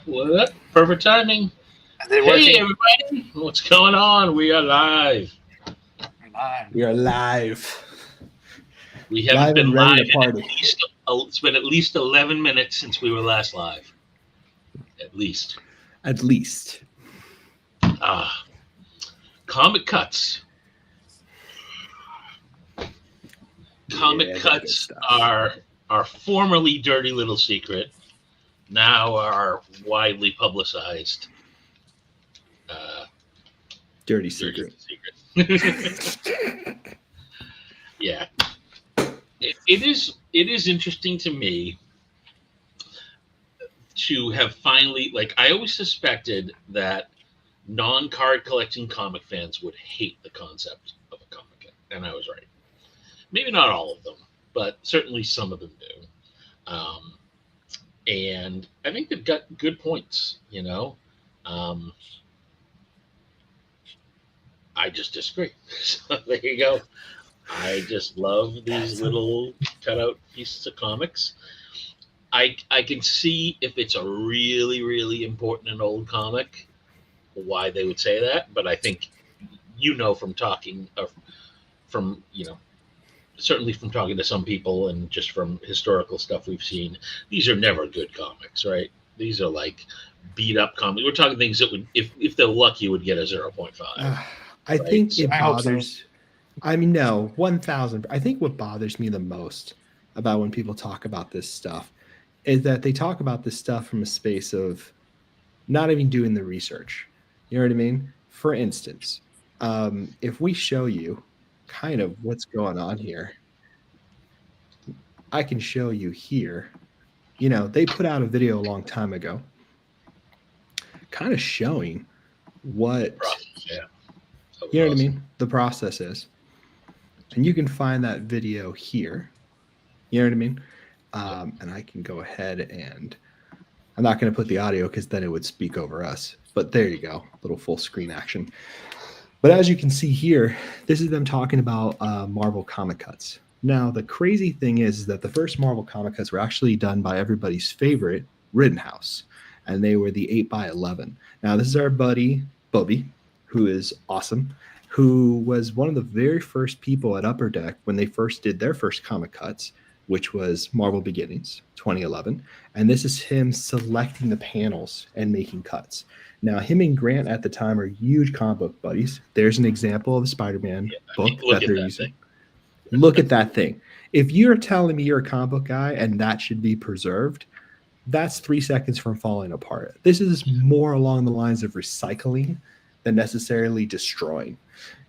What? Perfect timing. Is it Hey, working? everybody. What's going on? We are live. Live. We are live. We haven't Live been and ready live to in party. it's been at least 11 minutes since we were last live. At least. At least. Ah, comic cuts. Comic Yeah, that good cuts stuff. are formerly Dirty Little Secret, now are widely publicized. Uh, Dirty Dirty secret. Little Secret. Yeah. It is interesting to me to have finally, like, I always suspected that non-card collecting comic fans would hate the concept of a comic, and I was right. Maybe not all of them, but certainly some of them do. And I think they've got good points. Um, I just disagree. So there you go. I just love these little cutout pieces of comics. I can see if it's a really really important and old comic why they would say that, but I think from talking from certainly from talking to some people and just from historical stuff we've seen, these are never good comics, right? These are like beat up comics. We're talking things that would, if they're lucky, would get a 0.5. I Right? think So, it I hope so. bothers. I mean, no, 1,000. I think what bothers me the most about when people talk about this stuff is that they talk about this stuff from a space of not even doing the research. You know what I mean? For instance, if we show you kind of what's going on here, I can show you here. They put out a video a long time ago, kind of showing what, yeah, that you was know what I awesome. mean, the process is. And you can find that video here. You know what I mean? And I can go ahead and I'm not going to put the audio because then it would speak over us. But there you go, little full screen action. But as you can see here, this is them talking about Marvel comic cuts. Now, the crazy thing is that the first Marvel comic cuts were actually done by everybody's favorite, Rittenhouse, and they were the 8x11. Now, this is our buddy, Bubby, who is awesome, who was one of the very first people at Upper Deck when they first did their first comic cuts, which was Marvel Beginnings 2011. And this is him selecting the panels and making cuts. Now, him and Grant at the time are huge comic book buddies. There's an example of a Spider-Man book Look that at they're that using. thing. Look at that thing. If you're telling me you're a comic book guy and that should be preserved, that's 3 seconds from falling apart. This is more along the lines of recycling than necessarily destroying.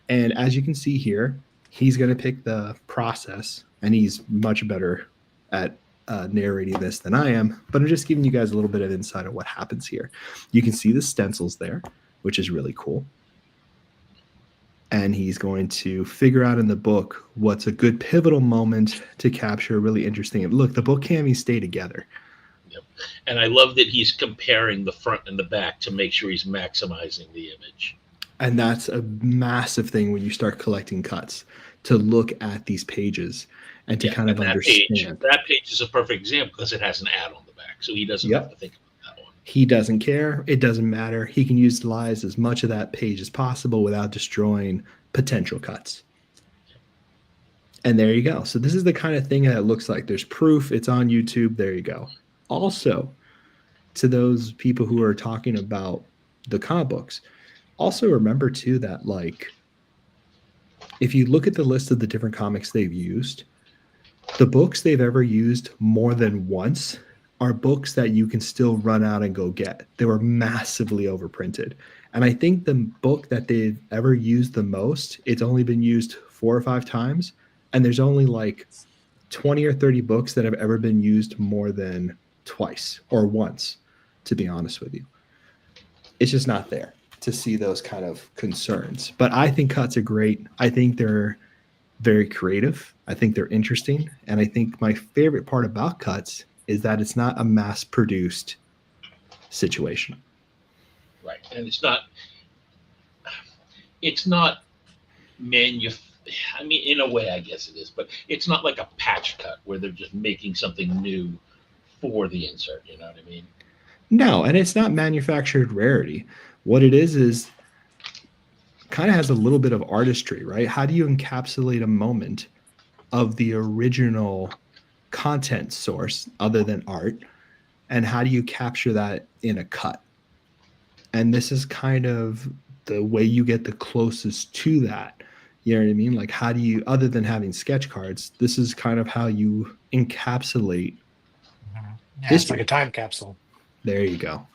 And as you can see here, he's going to pick the process, and he's much better at narrating this than I am. But I'm just giving you guys a little bit of insight of what happens here. You can see the stencils there, which is really cool. And he's going to figure out in the book what's a good pivotal moment to capture a really interesting. Look, the book can't even stay together. Yep. And I love that he's comparing the front and the back to make sure he's maximizing the image. And that's a massive thing when you start collecting cuts, to look at these pages and to kind of understand. That page is a perfect example because it has an ad on the back, so he doesn't have to think about that one. He doesn't care. It doesn't matter. He can utilize as much of that page as possible without destroying potential cuts. And there you go. So this is the kind of thing that it looks like. There's proof. It's on YouTube. There you go. Also, to those people who are talking about the comic books, also remember too that, like, if you look at the list of the different comics they've used, the books they've ever used more than once are books that you can still run out and go get. They were massively overprinted. And I think the book that they've ever used the most, it's only been used 4 or 5 times. And there's only like 20 or 30 books that have ever been used more than twice or once, to be honest with you. It's just not there to see those kind of concerns. But I think cuts are great. I think they're very creative. I think they're interesting. And I think my favorite part about cuts is that it's not a mass-produced situation. Right. And it's not I mean, in a way, I guess it is, but it's not like a patch cut where they're just making something new for the insert. You know what I mean? No, and it's not manufactured rarity. What it is kind of has a little bit of artistry, right? How do you encapsulate a moment of the original content source other than art? And how do you capture that in a cut? And this is kind of the way you get the closest to that. You know what I mean? Like, how do you, other than having sketch cards, this is kind of how you encapsulate Yeah, it's history. like a time capsule. There you go.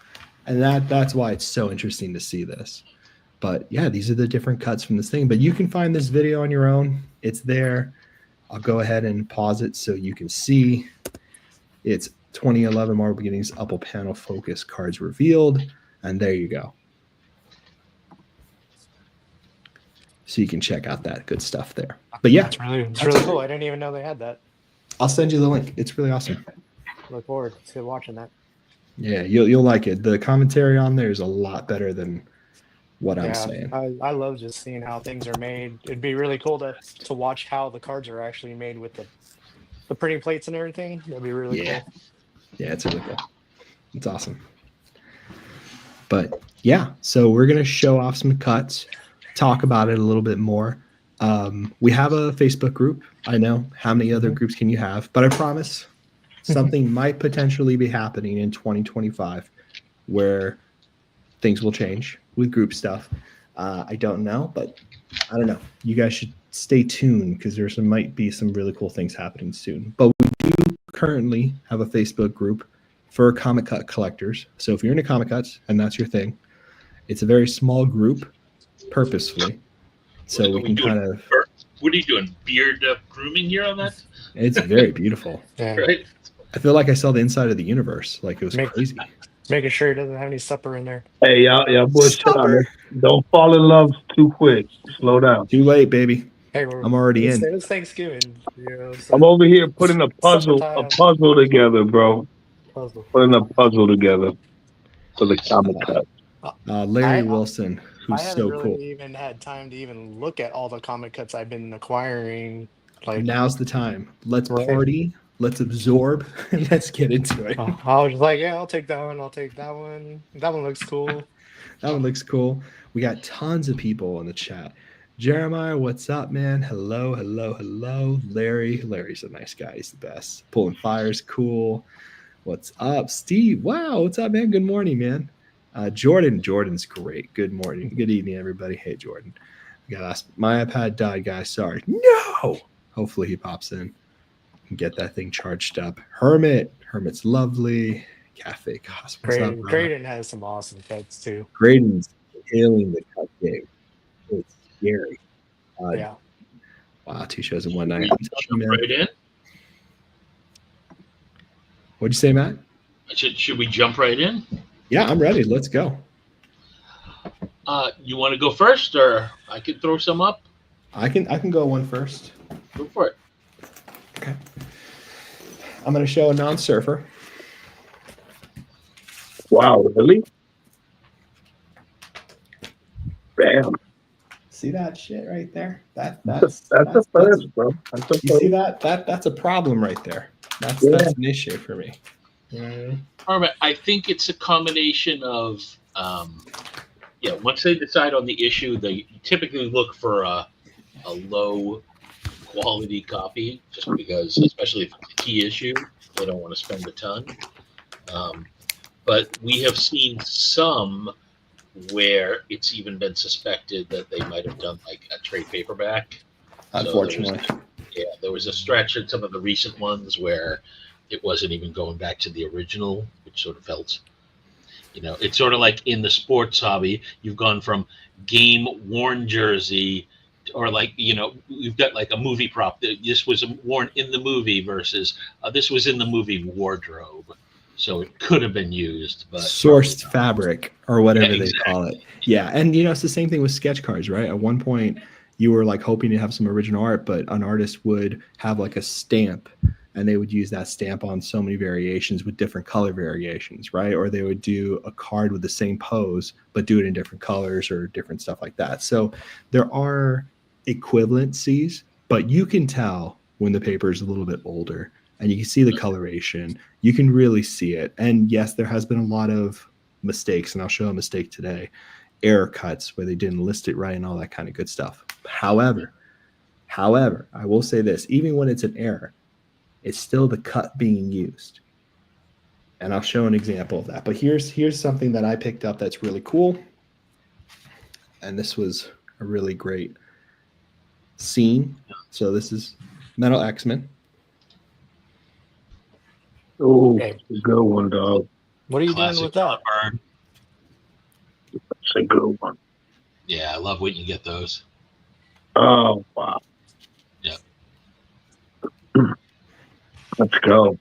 And that's why it's so interesting to see this. But yeah, these are the different cuts from this thing. But you can find this video on your own. It's there. I'll go ahead and pause it so you can see. It's 2011 Marvel Beginnings Upper Panel Focus cards revealed. And there you go. So you can check out that good stuff there. But yeah, it's really cool. I didn't even know they had that. I'll send you the link. It's really awesome. Look forward to watching that. Yeah, you'll like it. The commentary on there is a lot better than what I'm saying. I love just seeing how things are made. It'd be really cool to watch how the cards are actually made with the printing plates and everything. That'd be really cool. Yeah, it's really cool. It's awesome. But yeah, so we're gonna show off some cuts, talk about it a little bit more. We have a Facebook group. I know, how many other groups can you have? But I promise something might potentially be happening in 2025 where things will change with group stuff. I don't know, but I don't know. You guys should stay tuned because might be some really cool things happening soon. But we do currently have a Facebook group for comic cut collectors. So if you're into comic cuts and that's your thing, it's a very small group purposefully. So we can kind of... What are you doing? Beard grooming here on that? It's very beautiful. Yeah. Right? I feel like I saw the inside of the universe. Like it was crazy. Making sure he doesn't have any supper in there. Hey, y'all bullshit on it. Don't fall in love too quick. Slow down. Too late, baby. Hey, I'm already in. It's Thanksgiving. You know, so I'm over here putting a puzzle together, bro. Putting a puzzle together for the comic cut. Larry Wilson, who's I haven't so really cool. even had time to even look at all the comic cuts I've been acquiring. Like Now's the time. Let's Right. party. Let's absorb. And let's get into it. I was just like, yeah, I'll take that one. I'll take that one. That one looks cool. That one looks cool. We got tons of people in the chat. Jeremiah, what's up, man? Hello, hello, hello. Larry's a nice guy. He's the best. Pulling fires, cool. What's up, Steve? Wow, what's up, man? Good morning, man. Jordan's great. Good morning. Good evening, everybody. Hey, Jordan. We got asked. My iPad died, guys. Sorry. No. Hopefully he pops in and get that thing charged up. Hermit's lovely. Cafe Cos. What's up, bro? Graydon has some awesome cuts too. Graydon's killing the cut game. It's scary. Yeah. Wow, 2 shows in one night. Jump right in. What'd you say, Matt? Should we jump right in? Yeah, I'm ready. Let's go. You want to go first, or I can throw some up? I can go one first. Go for it. Okay. I'm going to show a non-surfer. Wow, really? Bam. See that shit right there? That's a first, bro. That's a you see first. that's a problem right there. That's an issue for me. All right. I think it's a combination of, once they decide on the issue, they typically look for a low quality copy, just because, especially if it's a key issue, they don't want to spend a ton. But we have seen some where it's even been suspected that they might have done like a trade paperback. Unfortunately. There was a stretch in some of the recent ones where it wasn't even going back to the original, which sort of felt, it's sort of like in the sports hobby, you've gone from game worn jersey, or like, we've got like a movie prop. This was worn in the movie versus this was in the movie wardrobe. So it could have been used, but sourced fabric or whatever exactly. they call it. Yeah. And it's the same thing with sketch cards, right? At one point you were like hoping to have some original art, but an artist would have like a stamp and they would use that stamp on so many variations with different color variations, right? Or they would do a card with the same pose, but do it in different colors or different stuff like that. So there are equivalencies, but you can tell when the paper is a little bit older and you can see the coloration. You can really see it. And yes, there has been a lot of mistakes, and I'll show a mistake today. Error cuts where they didn't list it right and all that kind of good stuff. However, I will say this, even when it's an error, it's still the cut being used. And I'll show an example of that. But here's something that I picked up that's really cool. And this was a really great scene. So this is Metal X-Men. Oh, Okay. good one, dog. What are you Classic doing with that? Burn. That's a good one. Yeah, I love when you get those. Oh, wow. Yeah. Let's go.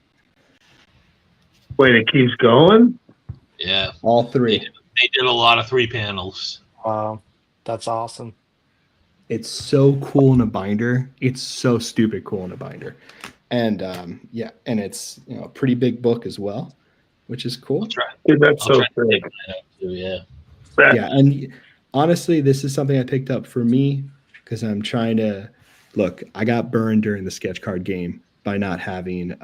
Wait, it keeps going? Yeah. All three. They did a lot of 3 panels. Wow, that's awesome. It's so cool in a binder. It's so stupid cool in a binder. And yeah, and it's a pretty big book as well, which is cool. I'll try. Dude, that's I'll so try to sick. take that out too, yeah. Yeah, and honestly, this is something I picked up for me because I'm trying to look. I got burned during the sketch card game by not having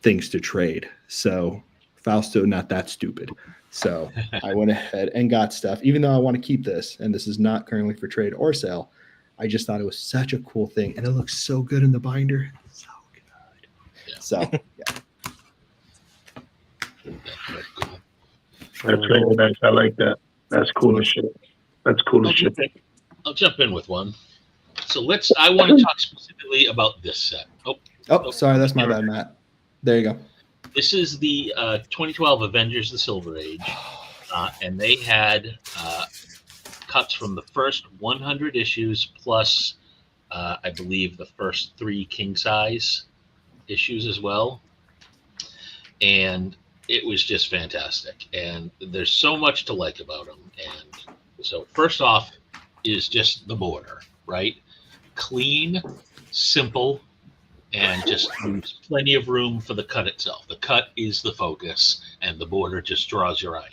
things to trade. So Fausto, not that stupid. So I went ahead and got stuff, even though I want to keep this, and this is not currently for trade or sale. I just thought it was such a cool thing, and it looks so good in the binder. So good. Yeah. So yeah. Very cool. That's really nice. I like that. That's cool as shit. That's cool as shit. I'll jump in with one. So I want to talk specifically about this set. Oh, sorry, that's my bad, Matt. There you go. This is the 2012 Avengers: The Silver Age, and they had cuts from the first 100 issues plus, I believe, the first 3 king size issues as well. And it was just fantastic. And there's so much to like about them. And so first off is just the border, right? Clean, simple, and just leaves plenty of room for the cut itself. The cut is the focus, and the border just draws your eye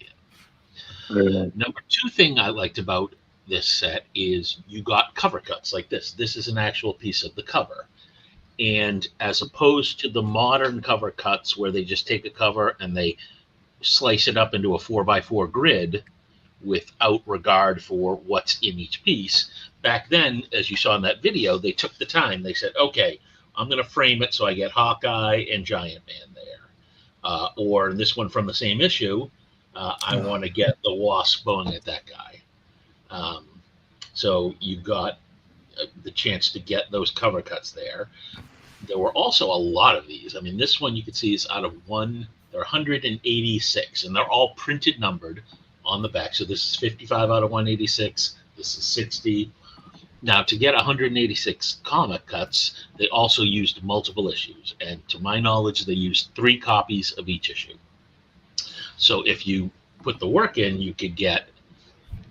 in. Number 2 thing I liked about this set is you got cover cuts like this. This is an actual piece of the cover. And as opposed to the modern cover cuts where they just take a cover and they slice it up into a 4x4 grid without regard for what's in each piece, back then, as you saw in that video, they took the time. They said, okay, I'm going to frame it so I get Hawkeye and Giant Man there. Or this one from the same issue, I want to get the Wasp going at that guy. So you got the chance to get those cover cuts there. There were also a lot of these. I mean, this one you can see is out of one. There are 186, and they're all printed numbered on the back. So this is 55 out of 186. This is 60. Now, to get 186 comic cuts, they also used multiple issues. And to my knowledge, they used 3 copies of each issue. So if you put the work in, you could get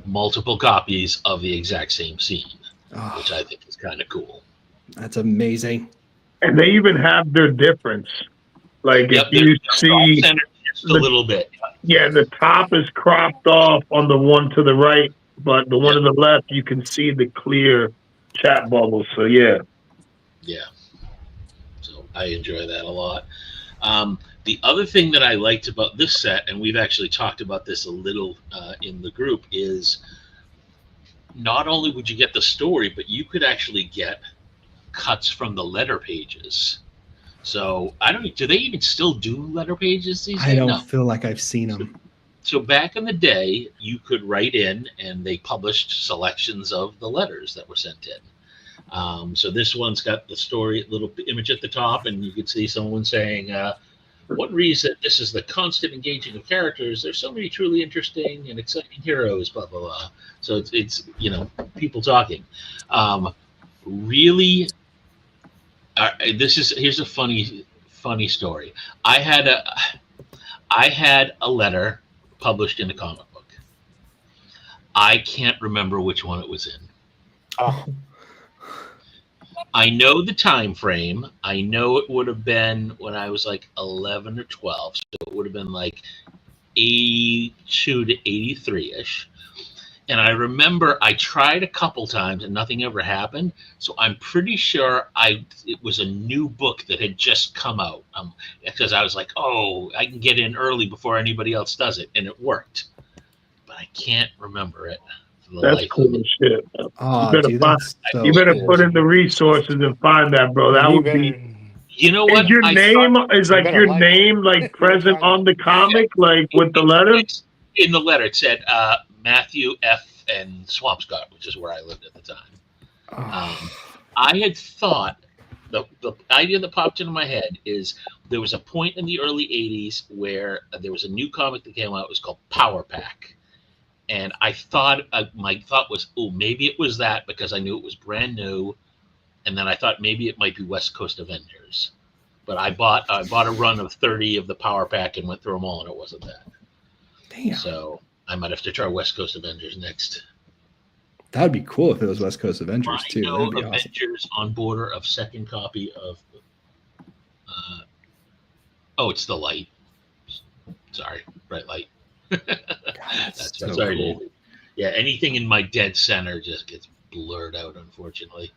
multiple copies of the exact same scene, which I think is kind of cool. That's amazing. And they even have their difference. Like if you see just a little bit. Yeah, the top is cropped off on the one to the right, but the one to the left, you can see the clear chat bubbles. So yeah. Yeah. So I enjoy that a lot. The other thing that I liked about this set, and we've actually talked about this a little in the group, is not only would you get the story, but you could actually get cuts from the letter pages. So do they even still do letter pages these days? I don't feel like I've seen them. So back in the day, you could write in and they published selections of the letters that were sent in. So this one's got the story, little image at the top, and you could see someone saying, one reason this is the constant engaging of characters. There's so many truly interesting and exciting heroes, blah, blah, blah. So it's people talking. Really, here's a funny story. I had a letter published in a comic book. I can't remember which one it was in. Oh. I know the time frame. I know it would have been when I was like 11 or 12. So it would have been like 82 to 83-ish. And I remember I tried a couple times and nothing ever happened. So I'm pretty sure it was a new book that had just come out. Because I was like, oh, I can get in early before anybody else does it, and it worked. But I can't remember it. For the That's life cool of me. as shit. Oh, better dude, find- that's so You better cool. put in the resources and find that, bro. That You would be. better- You know what? Is your name is You like better your like it. name like present Find on it. the comic, like with the letter? It's in the letter. It said Matthew F. and Swampscott, which is where I lived at the time. Oh, I had thought the idea that popped into my head is there was a point in the early 80s where there was a new comic that came out. It was called Power Pack. And I thought, my thought was, oh, maybe it was that because I knew it was brand new. And then I thought maybe it might be West Coast Avengers. But I bought a run of 30 of the Power Pack and went through them all, and it wasn't that. damn. So I might have to try West Coast Avengers next. That would be cool if it was West Coast Avengers too. Rhino That'd be awesome. Avengers on border of second copy of. It's the light. Sorry, bright light. God, that's so sorry, cool. David. Yeah, anything in my dead center just gets blurred out, unfortunately.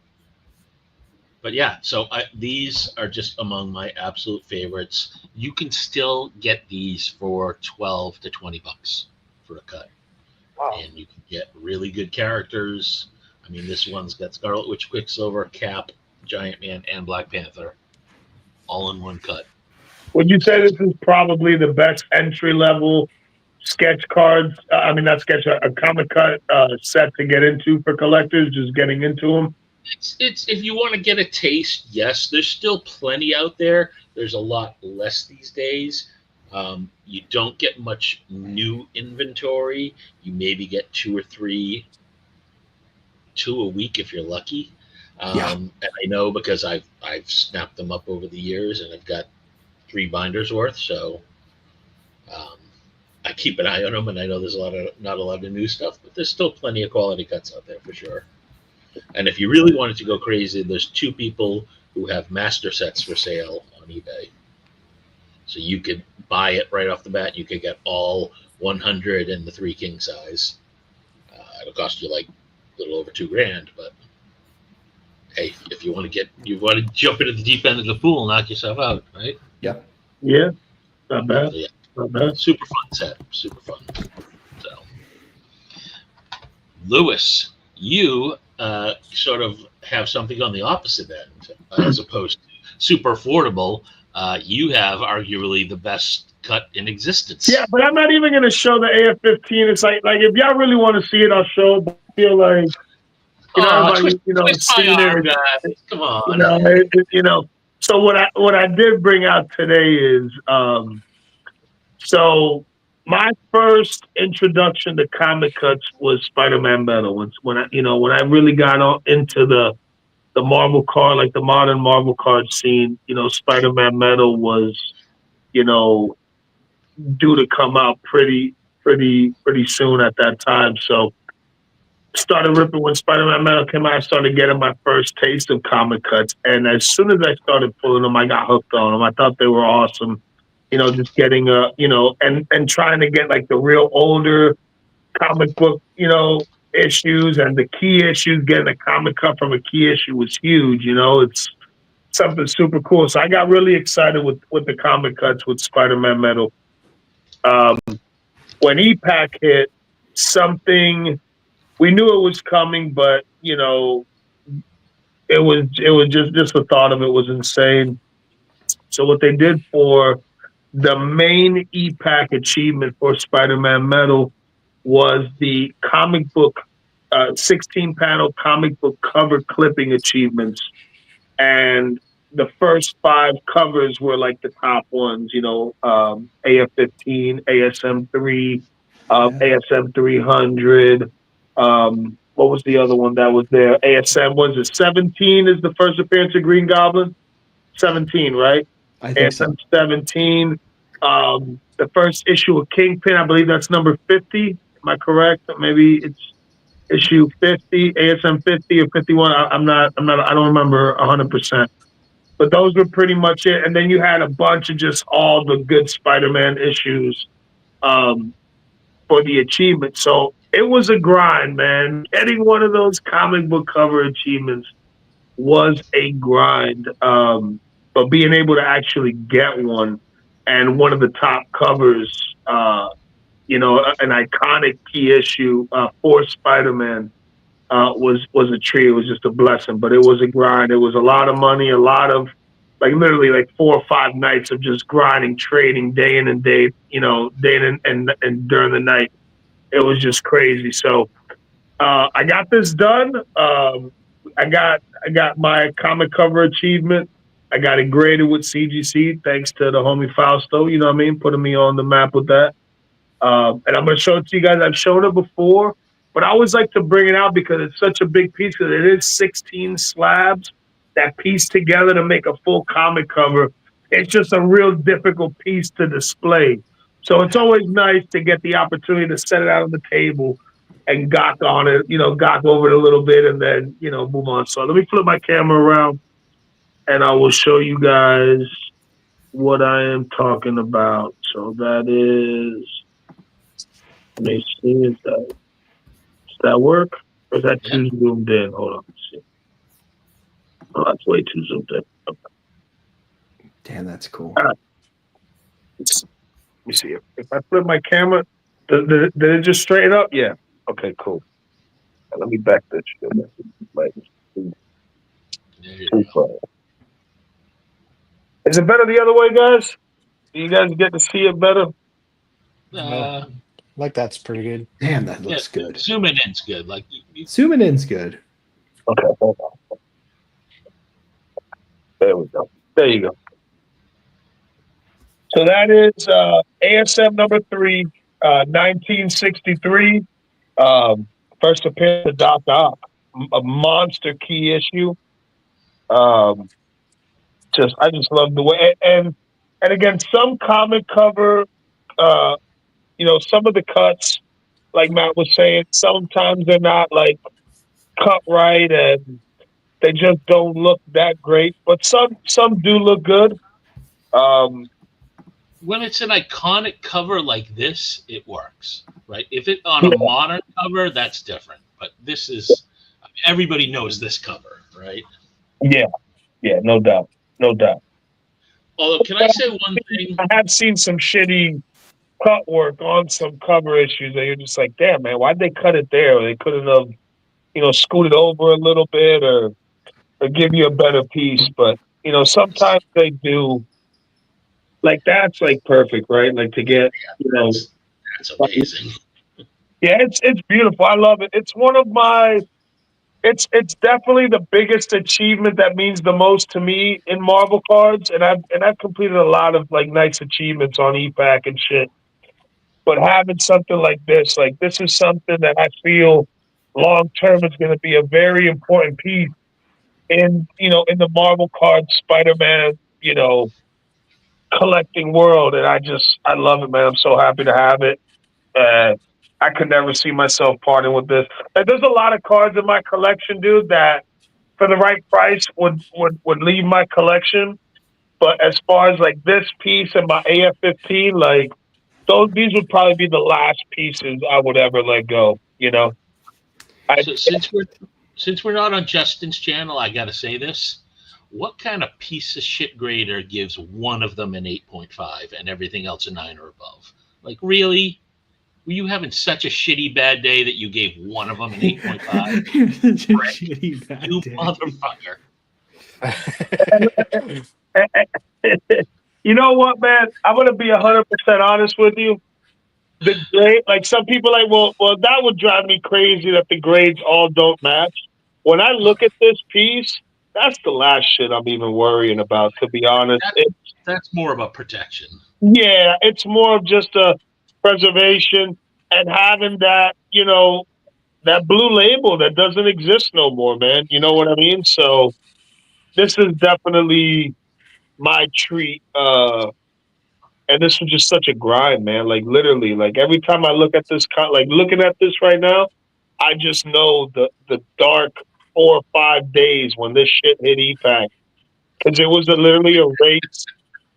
But yeah, so these are just among my absolute favorites. You can still get these for $12 to $20 for a cut. Wow. And you can get really good characters. I mean, this one's got Scarlet Witch, Quicksilver, Cap, Giant Man, and Black Panther, all in one cut. Would you say this is probably the best entry level sketch cards? Not sketch, a comic cut set to get into for collectors, just getting into them? It's if you want to get a taste, yes. There's still plenty out there. There's a lot less these days. You don't get much new inventory. You maybe get 2 or 3, 2 a week if you're lucky. And I know because I've snapped them up over the years, and I've got 3 binders worth. So I keep an eye on them, and I know there's not a lot of new stuff, but there's still plenty of quality cuts out there for sure. And if you really wanted to go crazy, there's 2 people who have master sets for sale on eBay. So you could buy it right off the bat. You could get all 100 and the 3 king size. It'll cost you like a little over $2,000, but hey, if you want to jump into the deep end of the pool and knock yourself out, right? Yep. Yeah, not bad. So, yeah, Not bad. super fun set, super fun. So, Lewis, you sort of have something on the opposite end, as opposed to super affordable. You have arguably the best cut in existence. Yeah, but I'm not even going to show the AF-15. It's like if y'all really want to see it, I'll show it. But I feel like, twist my seeing arm, it, guys. Come on. So what I did bring out today is, so my first introduction to comic cuts was Spider-Man Metal. It's when I really got into the Marvel card, like the modern Marvel card scene. Spider-Man Metal was, due to come out pretty soon at that time. So started ripping when Spider-Man Metal came out. I started getting my first taste of comic cuts, and as soon as I started pulling them, I got hooked on them. I thought they were awesome. Just getting and trying to get like the real older comic book, issues and the key issues. Getting a comic cut from a key issue was huge. It's something super cool. So I got really excited with the comic cuts with Spider-Man Metal. When E-Pack hit, something we knew it was coming, but it was just the thought of it was insane. So what they did for the main E-Pack achievement for Spider-Man Metal was the comic book, 16-panel comic book cover clipping achievements. And the first 5 covers were like the top ones, AF-15, ASM-3, ASM-300. What was the other one that was there? ASM, was it 17 is the first appearance of Green Goblin? 17, right? I think so. ASM 17. The first issue of Kingpin, I believe that's number 50. Am I correct? Maybe it's issue 50, ASM 50 or 51. I don't remember 100%. But those were pretty much it. And then you had a bunch of just all the good Spider-Man issues. for the achievement. So it was a grind, man. Getting one of those comic book cover achievements was a grind. But being able to actually get one and one of the top covers, an iconic key issue for Spider-Man was a treat. It was just a blessing, but it was a grind. It was a lot of money, a lot of literally 4 or 5 nights of just grinding, trading day in and day, day in and during the night. It was just crazy. So I got this done. I got my comic cover achievement. I got it graded with CGC, thanks to the homie Fausto. You know what I mean, putting me on the map with that. And I'm gonna show it to you guys. I've shown it before, but I always like to bring it out because it's such a big piece. Because it is 16 slabs that piece together to make a full comic cover. It's just a real difficult piece to display. So it's always nice to get the opportunity to set it out on the table and gawk on it, gawk over it a little bit and then, move on. So let me flip my camera around and I will show you guys what I am talking about. So that is, let me see, does that work? Or is that too zoomed in? Hold on, let's see. Oh, that's way too zoomed in. Okay. Damn, that's cool. All right. Let me see. If I flip my camera, did it just straighten up? Yeah. Okay, cool. Now, let me back this shit. Too far. Is it better the other way, guys? Do you guys get to see it better? Like that's pretty good. Damn, that looks good. Zooming in's good. Zooming in's good. Okay, hold on. There we go. There you go. So that is ASM number 3, 1963. First appearance of Doc Ock, a monster key issue. I just love the way, and again, some comic cover, some of the cuts, like Matt was saying, sometimes they're not cut right, and they just don't look that great. But some do look good. When it's an iconic cover like this, it works, right? If it on a modern cover, that's different. But this is, everybody knows this cover, right? Yeah, no doubt. Although, can I say one thing? I have seen some shitty cut work on some cover issues that you're just like, damn, man, why'd they cut it there? They couldn't have, scooted over a little bit or give you a better piece. But, sometimes they do. That's perfect, right? To get, That's amazing. Yeah, it's beautiful. I love it. It's one of my, it's definitely the biggest achievement that means the most to me in Marvel cards. And I've completed a lot of nice achievements on EPAC and shit. But having something like this is something that I feel long term is going to be a very important piece in the Marvel card Spider-Man, collecting world. And I love it, man. I'm so happy to have it. I could never see myself parting with this. There's a lot of cards in my collection, dude, that for the right price would leave my collection. But as far as this piece and my AF-15, these would probably be the last pieces I would ever let go. So since we're not on Justin's channel, I got to say this. What kind of piece of shit grader gives one of them an 8.5 and everything else a 9 or above? Really? Were you having such a shitty bad day that you gave one of them an 8.5? Such a shitty bad You day. motherfucker. You know what, man? I'm gonna be 100% honest with you. The grade, some people well, that would drive me crazy that the grades all don't match. When I look at this piece, that's the last shit I'm even worrying about, to be honest. That's more about protection. Yeah, it's more of just a preservation and having that, that blue label that doesn't exist no more, man. You know what I mean? So this is definitely my treat. And this was just such a grind, man. Literally, every time I look at this, looking at this right now, I just know the dark 4 or 5 days when this shit hit EPAC. Because it was literally a race.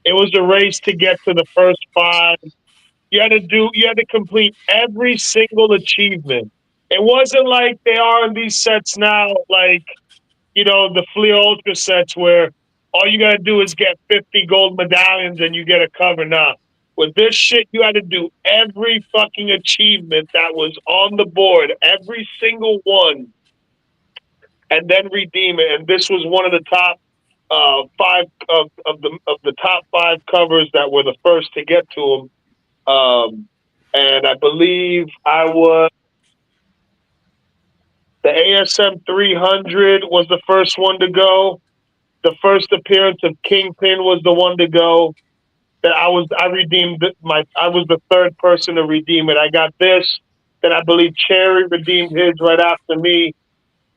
It was a race to get to the first 5 You had to complete every single achievement. It wasn't like they are in these sets now, like, the Flea Ultra sets where all you gotta do is get 50 gold medallions and you get a cover. Now, with this shit, you had to do every fucking achievement that was on the board, every single one, and then redeem it. And this was one of the top five of the top five covers that were the first to get to them. And I believe I was the ASM 300 was the first one to go. The first appearance of Kingpin was the one to go. That I redeemed I was the third person to redeem it. I got this. Then I believe Cherry redeemed his right after me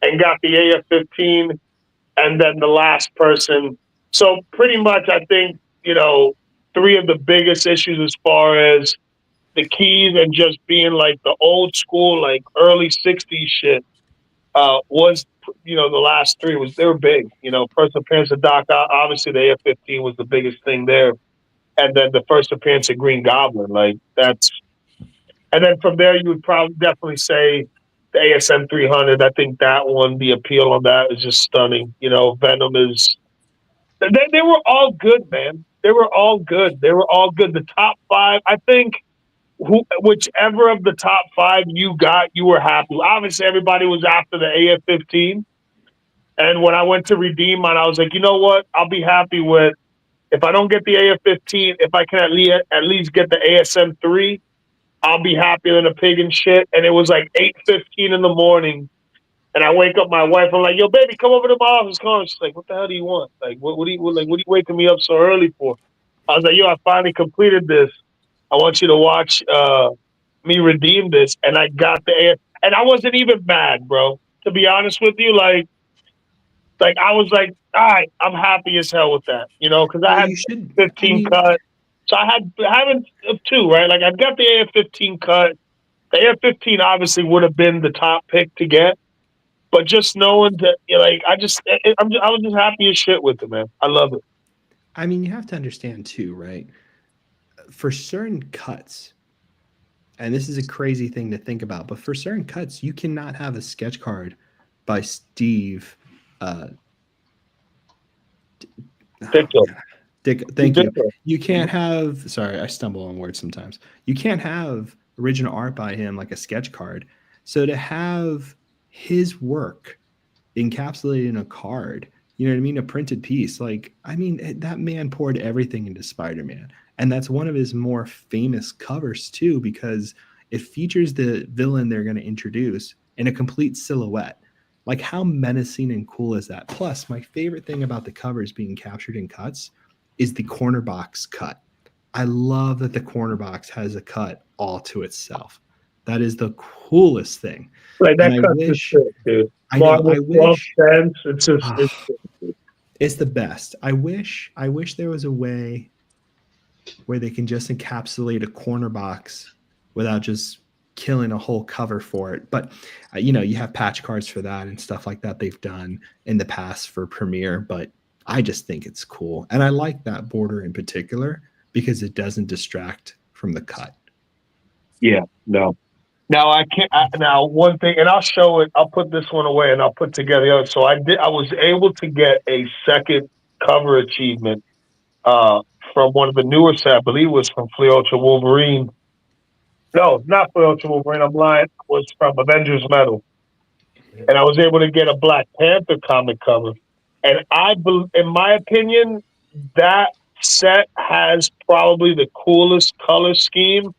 and got the AF-15, and then the last person. So pretty much, I think, three of the biggest issues as far as the keys and just being like the old school, like early 60s shit, was, the last three they were big. First appearance of Doc, obviously the AF-15 was the biggest thing there. And then the first appearance of Green Goblin, like that's, and then from there you would probably definitely say the ASM 300. I think that one, the appeal on that is just stunning. Venom is. They were all good, man. They were all good. The top five, I think, whichever of the top five you got, you were happy. Obviously, everybody was after the AF-15, and when I went to redeem mine, I was like, you know what? I'll be happy with. If I don't get the AF-15, if I can at least get the ASM-3, I'll be happier than a pig and shit. And it was like 8:15 in the morning, and I wake up my wife. I'm like, "Yo, baby, come over to my office." She's like, "What the hell do you want? Like, what are you waking me up so early for?" I was like, "Yo, I finally completed this. I want you to watch me redeem this." And I got the AF, and I wasn't even mad, bro. To be honest with you, like I was like, all right, I'm happy as hell with that, because I had 15 cut. So I had having two, right? Like I've got the AF-15 cut. The AF-15 obviously would have been the top pick to get, but just knowing that, I was just happy as shit with it, man. I love it. I mean, you have to understand too, right? For certain cuts, and this is a crazy thing to think about, but for certain cuts, you cannot have a sketch card by Steve. Thank you. You can't have. Sorry, I stumble on words sometimes. You can't have original art by him like a sketch card. So to have his work encapsulated in a card, you know what I mean, a printed piece, that man poured everything into Spider-Man, and that's one of his more famous covers too, because it features the villain they're going to introduce in a complete silhouette. Like, how menacing and cool is that? Plus, my favorite thing about the covers being captured in cuts is the corner box cut. I love that the corner box has a cut all to itself. That is the coolest thing. Like that cut is shit, dude. I wish it's just it's the best. I wish there was a way where they can just encapsulate a corner box without just killing a whole cover for it. But you have patch cards for that and stuff like that they've done in the past for Premiere, but I just think it's cool. And I like that border in particular because it doesn't distract from the cut. Yeah, no. Now I can't. Now one thing, and I'll show it. I'll put this one away, and I'll put together the other. So I was able to get a second cover achievement from one of the newer sets. I believe it was from Flea Ultra Wolverine. No, not Flea Ultra Wolverine. I'm lying. It was from Avengers Metal, and I was able to get a Black Panther comic cover. And in my opinion, that set has probably the coolest color scheme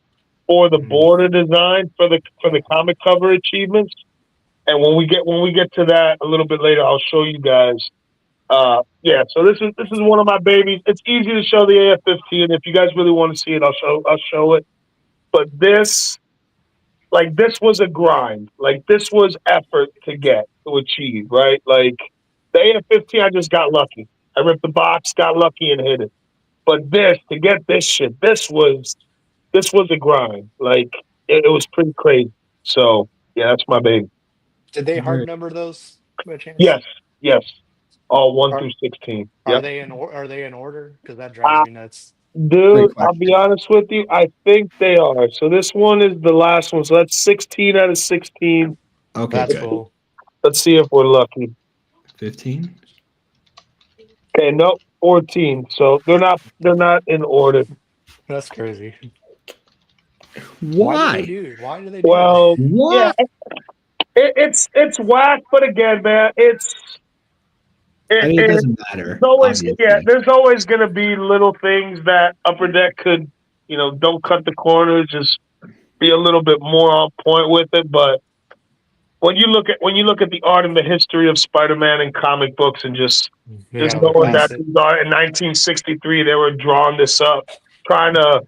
for the border design for the comic cover achievements. And when we get to that a little bit later, I'll show you guys. Yeah, so this is one of my babies. It's easy to show the AF-15. If you guys really want to see it, I'll show it. But this was a grind. Like, this was effort to achieve, right? Like, the AF-15, I just got lucky. I ripped the box, got lucky, and hit it. But to get this shit, this was a grind. Like, it was pretty crazy. So, yeah, that's my baby. Did they hard number those by chance? Yes. All 1 through 16. Are they in order? Because that drives me nuts. Dude, I'll question. be honest with you. I think they are. So this one is the last one. So that's 16 out of 16. Okay, That's good. cool. Let's see if we're lucky. 15. Okay, no, 14. So they're not in order. That's crazy. Why? Why do they do that? Well, yeah, What? it's whack, but again, man, I mean, it it's doesn't matter, always obviously. there's always gonna be little things that Upper Deck could, don't cut the corners, just be a little bit more on point with it. But when you look at the art and the history of Spider-Man and comic books, and just Yeah, look knowing that past it. these are in 1963, they were drawing this up, trying to,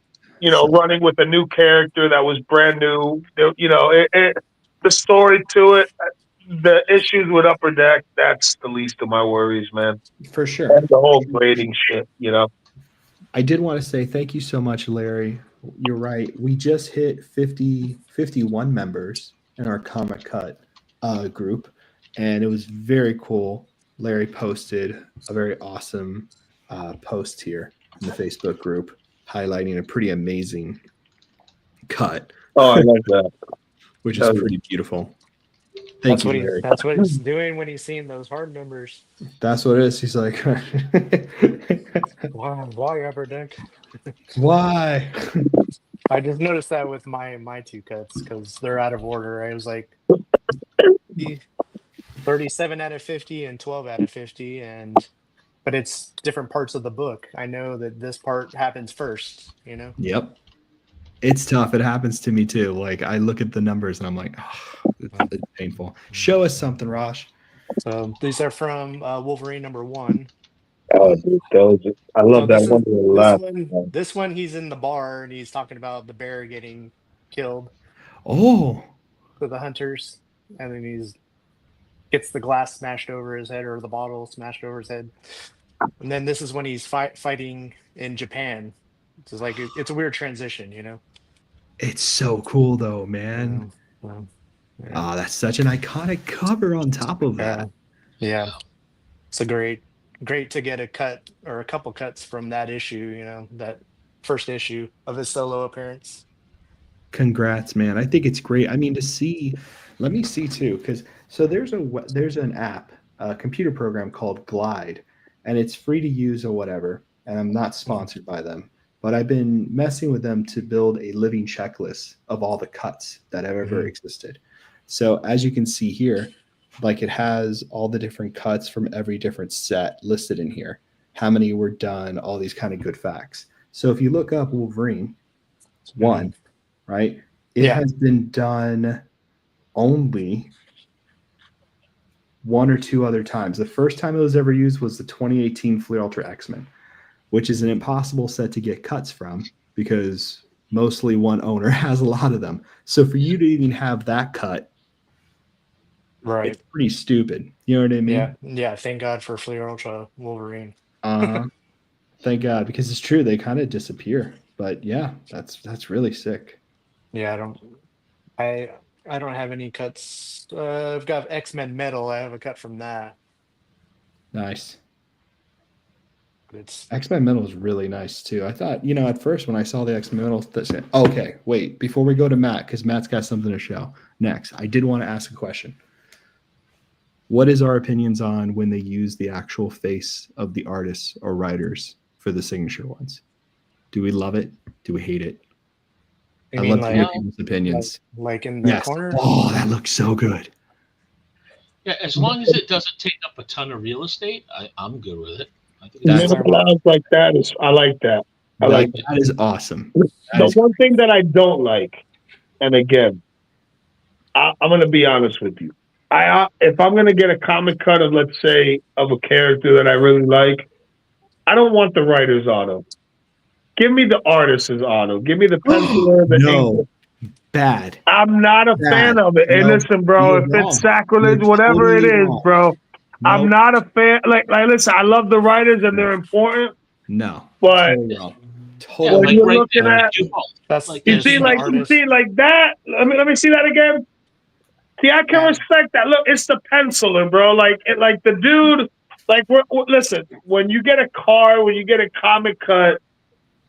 running with a new character that was brand new. The story to it, the issues with Upper Deck, that's the least of my worries, man. For sure. And the whole grading shit. I did want to say thank you so much, Larry. You're right. We just hit 51 members in our Comic Cut group, and it was very cool. Larry posted a very awesome post here in the Facebook group highlighting a pretty amazing cut, Oh, I love that. which is pretty beautiful. Thank you, Larry. That's what he's doing when he's seeing those hard numbers. That's what it is. He's like, Why Upper Deck? why? I just noticed that with my two cuts because they're out of order. I was like 37 out of 50 and 12 out of 50, but it's different parts of the book. I know that this part happens first. Yep. It's tough. It happens to me too. Like I look at the numbers and I'm like, oh, it's painful. Show us something, Rosh. So these are from Wolverine #1. Oh, dude, I love that one to the left. This one, he's in the bar and he's talking about the bear getting killed Oh, with the hunters, and then he's gets the glass smashed over his head or the bottle smashed over his head. And then this is when he's fighting in Japan. It's like it's a weird transition. it's so cool though, man. Yeah. Oh, that's such an iconic cover on top of that. Yeah. It's a great to get a cut or a couple cuts from that issue, that first issue of his solo appearance. Congrats, man. I think it's great. I mean, to see, let me see too, because so there's an app, a computer program called Glide, and it's free to use or whatever. And I'm not sponsored by them, but I've been messing with them to build a living checklist of all the cuts that have ever existed. So as you can see here, like it has all the different cuts from every different set listed in here, how many were done, all these kind of good facts. So if you look up Wolverine 1, right, it has been done only 1 or 2 other times. The first time it was ever used was the 2018 Fleer Ultra X-Men, which is an impossible set to get cuts from because mostly one owner has a lot of them. So for you to even have that cut, right, it's pretty stupid. You know what I mean? Yeah. Thank God for Fleer Ultra Wolverine. Thank God, because it's true, they kind of disappear. But yeah, that's really sick. Yeah, I don't have any cuts. I've got X-Men Metal. I have a cut from that. Nice. It's X-Men Metal is really nice too. I thought, at first when I saw the X-Men Metal, okay, wait, before we go to Matt, because Matt's got something to show next, I did want to ask a question. What is our opinions on when they use the actual face of the artists or writers for the signature ones? Do we love it? Do we hate it? I I'd mean, love to hear people's opinions. like in the Yes. corner. Oh, that looks so good. Yeah, as long as it doesn't take up a ton of real estate, I'm good with it. I think That's- Middle clouds like that I like that. That is awesome. The one thing that I don't like, and again, I'm going to be honest with you. If I'm going to get a comic cut of, let's say, of a character that I really like, I don't want the writer's auto. Give me the artist's auto. Give me the penciler. No, bad. I'm not a fan of it. And No, listen, bro, you're if wrong. it's sacrilege, You're whatever it totally is, wrong. bro, No. I'm not a fan. Like, listen, I love the writers and they're important, No, but totally wrong. Yeah, Totally. When like you're right looking there, at- That's Like, you there's see, the like artist. that. Let me see that again. See, I can respect that. Look, it's the penciler, bro. Like the dude. Like, listen, when you get a car, when you get a comic cut,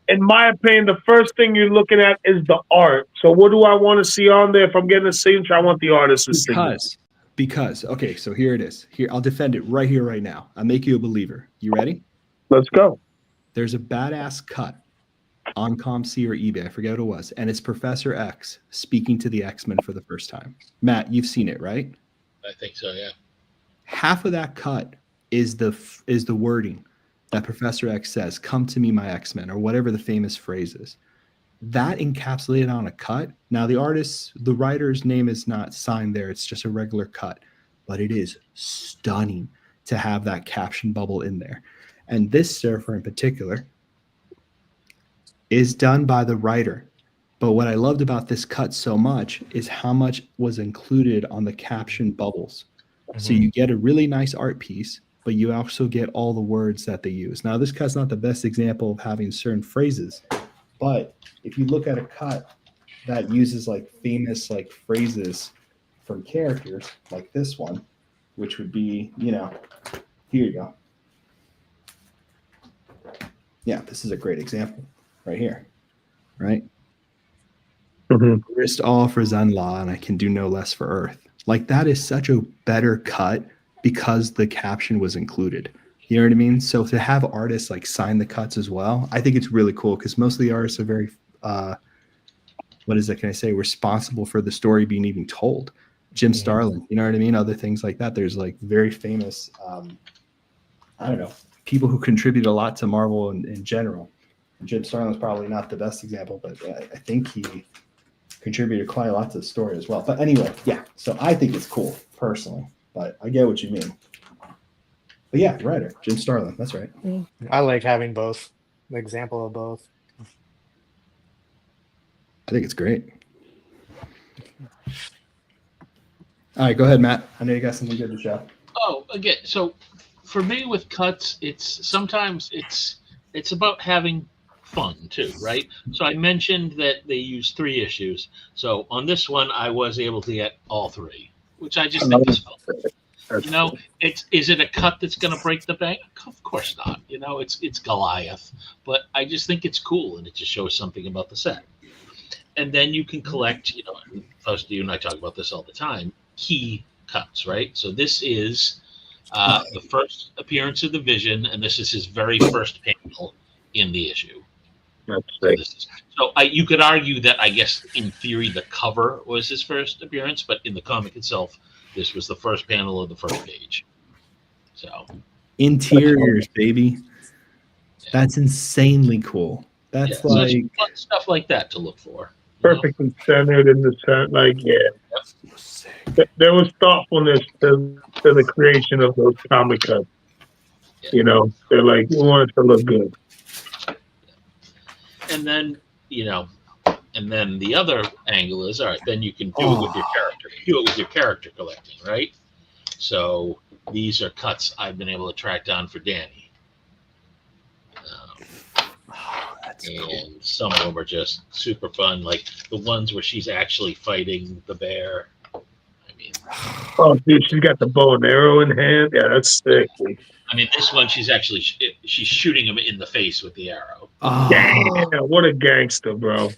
in my opinion, the first thing you're looking at is the art. So what do I want to see on there? If I'm getting a signature, I want the artist's signature. Because okay, so here it is. Here, I'll defend it right here, right now. I'll make you a believer. You ready? Let's go. There's a badass cut on ComC or eBay, I forget what it was, and it's Professor X speaking to the X-Men for the first time. Matt, you've seen it, right? I think so, yeah. Half of that cut is the wording that Professor X says, "Come to me, my X-Men," or whatever the famous phrase is. That encapsulated on a cut. Now the writer's name is not signed there. It's just a regular cut, but it is stunning to have that caption bubble in there. And this surfer in particular is done by the writer. But what I loved about this cut so much is how much was included on the caption bubbles. So you get a really nice art piece, but you also get all the words that they use. Now, this cut's not the best example of having certain phrases, but if you look at a cut that uses like famous like phrases from characters like this one, which would be, here you go. Yeah, this is a great example right here, right? Risked all for Zenla, and I can do no less for Earth. Like, that is such a better cut because the caption was included. You know what I mean? So to have artists like sign the cuts as well, I think it's really cool because most of the artists are very, responsible for the story being even told. Jim Starlin, you know what I mean? Other things like that. There's like very famous, people who contribute a lot to Marvel in general. Jim Starlin's probably not the best example, but I think he contributed quite a lot to the story as well. But anyway, yeah. So I think it's cool personally, but I get what you mean. But yeah, writer Jim Starlin. That's right. I like having both. An example of both. I think it's great. All right, go ahead, Matt. I know you got something good to show. Oh, again, so for me with cuts, sometimes it's about having fun too, right? So I mentioned that they use 3 issues. So on this one, I was able to get all 3, which I just think is fun. Is it a cut that's going to break the bank? Of course not. It's Goliath, but I just think it's cool and it just shows something about the set. And then you can collect, most of you and I talk about this all the time, key cuts, right? So this is the first appearance of the Vision, and this is his very first panel in the issue. So you could argue that, I guess, in theory, the cover was his first appearance, but in the comic itself, this was the first panel of the first page. So interiors, baby. Yeah. That's insanely cool. That's like so stuff like that to look for. Perfectly centered in the set. There was thoughtfulness to the creation of those comic cuts. Yeah. They're like, we want it to look good. And then, the other angle is, all right, then you can do it with your character. Do it with your character collecting, right? So these are cuts I've been able to track down for Danny. That's and cool. Some of them are just super fun, like the ones where she's actually fighting the bear. Oh, dude, she's got the bow and arrow in hand. Yeah, that's sick. This one, she's shooting him in the face with the arrow. Oh. Damn, what a gangster, bro.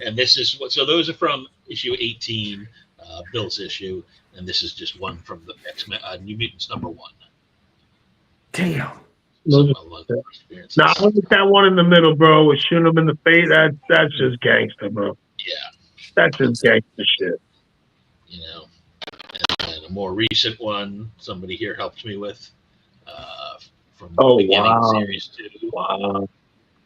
And this is so those are from issue 18, Bill's issue, and this is just one from the X-Men, New Mutants #1. Damn. Now, I look at that one in the middle, bro, with shooting him in the face. That's just gangster, bro. Yeah. That's just gangster shit. And a more recent one, somebody here helped me with, from the beginning of series 2. Wow.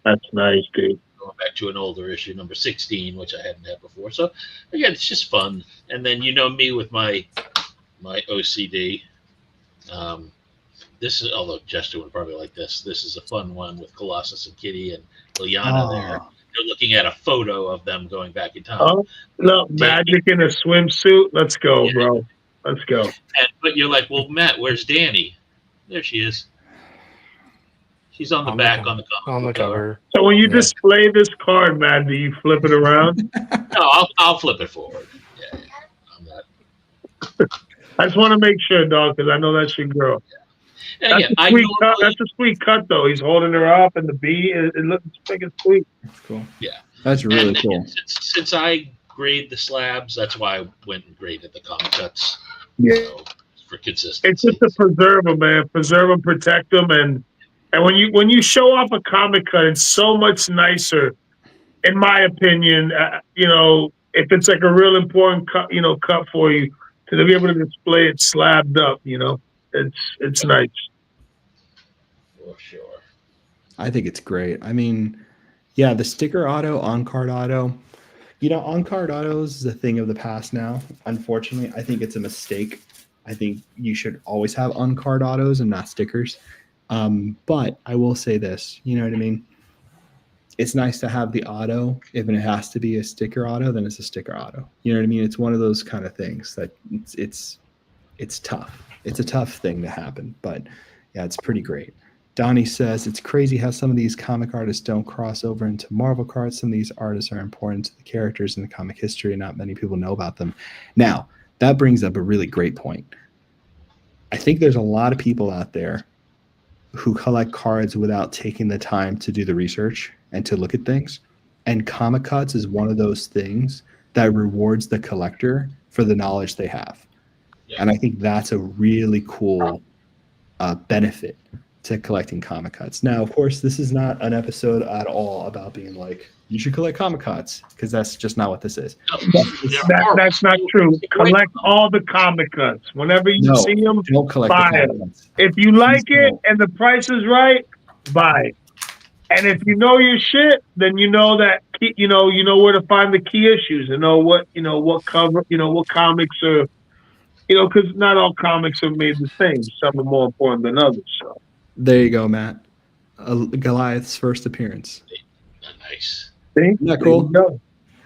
That's nice, dude. Going back to an older issue, number 16, which I hadn't had before. So, again, it's just fun. And then me with my OCD. This is, although Jester would probably like this. This is a fun one with Colossus and Kitty and Liliana there. They're looking at a photo of them going back in time. Oh, look, Magic in a swimsuit. Let's go, bro. Let's go. But you're like, well, Matt, where's Danny? There she is. She's on the back on the cover. So when you display this card, Matt, do you flip it around? No, I'll flip it forward. Yeah, I'm not. I just want to make sure, dog, because I know that's your girl. And That's again, a I sweet cut. normally, That's a sweet cut, though. He's holding her up, and the B, it looks freaking sweet. That's cool. Yeah. That's really and cool. since I grade the slabs, that's why I went and graded the comic cuts. Yeah. So, for consistency. It's just to preserve them, man. Preserve them, protect them, and when you show off a comic cut, it's so much nicer, in my opinion. If it's like a real important cut, cut for you, to be able to display it slabbed up, it's nice. For sure. I think it's great. I mean, yeah, the sticker auto, on-card auto. On-card autos is a thing of the past now. Unfortunately, I think it's a mistake. I think you should always have on-card autos and not stickers. But I will say this, you know what I mean? It's nice to have the auto. If it has to be a sticker auto, then it's a sticker auto. You know what I mean? It's one of those kind of things that it's tough. It's a tough thing to happen, but yeah, it's pretty great. Donnie says, it's crazy how some of these comic artists don't cross over into Marvel cards. Some of these artists are important to the characters in the comic history, and not many people know about them. Now, that brings up a really great point. I think there's a lot of people out there who collect cards without taking the time to do the research and to look at things. And Comic Cuts is one of those things that rewards the collector for the knowledge they have. Yeah. And I think that's a really cool benefit to collecting Comic Cuts. Now, of course, this is not an episode at all about being like, you should collect Comic Cuts, because that's just not what this is. That's not true. Collect all the comic cuts. Whenever you see them, don't collect buy the it. Comic Cuts. If you like it and the price is right, buy it. And if you know your shit, then you know that you know where to find the key issues. You know what cover, what comics are, because not all comics are made the same. Some are more important than others. So There you go, Matt. Goliath's first appearance. Nice. Isn't that cool?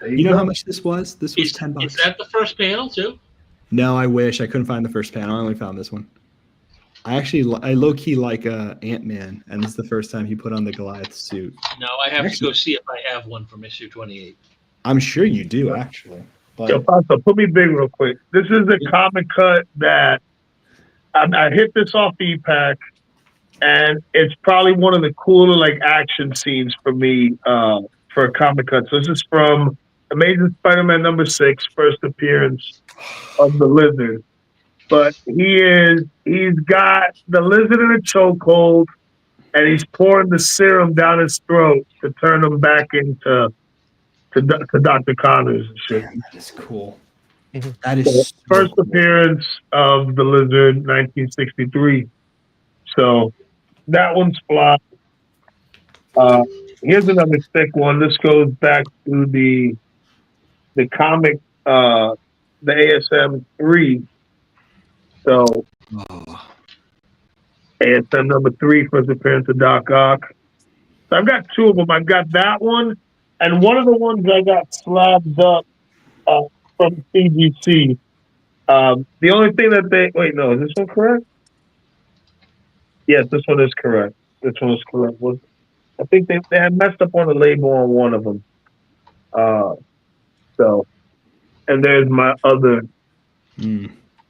You know go. how much this was? This was $10. Is that the first panel too? No, I wish. I couldn't find the first panel. I only found this one. I low-key like Ant-Man, and this is the first time he put on the Goliath suit. No, I have to go see if I have one from issue 28. I'm sure you do, actually. But Yo, Paso, put me big real quick. This is a comic cut that I hit this off E-Pack, and it's probably one of the cooler action scenes for me for a comic cut. So this is from Amazing Spider-Man #6, first appearance of the Lizard. But he's got the Lizard in a chokehold, and he's pouring the serum down his throat to turn him back into Dr. Connors and shit. man, that is cool. Mhm. That is so First cool. appearance of the Lizard, 1963. So that one's fly. Here's another thick one. This goes back to the comic, the ASM 3. So Oh, ASM #3, first appearance of Doc Ock. So I've got two of them. I've got that one, and one of the ones I got slabbed up from CGC. The only thing that is this one correct? Yes, this one is correct. This one is correct. I think they had messed up on the label on one of them. And there's my other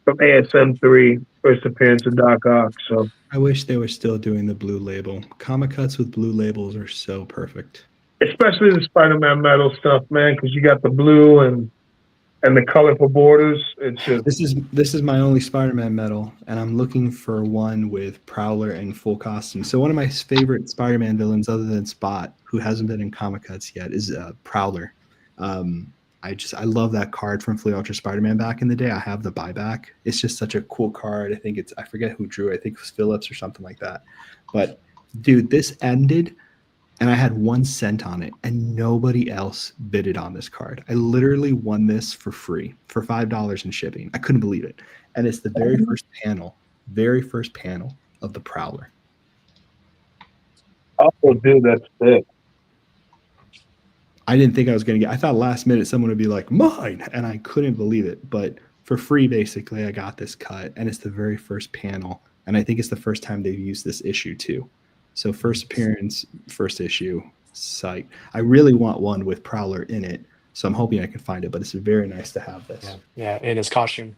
from ASM 3, first appearance of Doc Ock. So I wish they were still doing the blue label. Comic Cuts with blue labels are so perfect. especially the Spider-Man metal stuff, man, because you got the blue and the colorful borders. It's just This is my only Spider-Man medal, and I'm looking for one with Prowler and full costume. So one of my favorite Spider-Man villains, other than Spot, who hasn't been in Comic Cuts yet, is Prowler. I love that card from Flea Ultra Spider-Man back in the day. I have the buyback. It's just such a cool card. I forget who drew it. I think it was Phillips or something like that. But dude, this ended, and I had 1 cent on it, and nobody else bidded on this card. I literally won this for free for $5 in shipping. I couldn't believe it. And it's the very first panel of the Prowler. oh, dude, that's sick. I didn't think I was going to I thought last minute someone would be like, mine, and I couldn't believe it. But for free, basically, I got this cut, and it's the very first panel. And I think it's the first time they've used this issue, too. So first appearance, first issue, psych. I really want one with Prowler in it, so I'm hoping I can find it, but it's very nice to have this. Yeah, in his costume.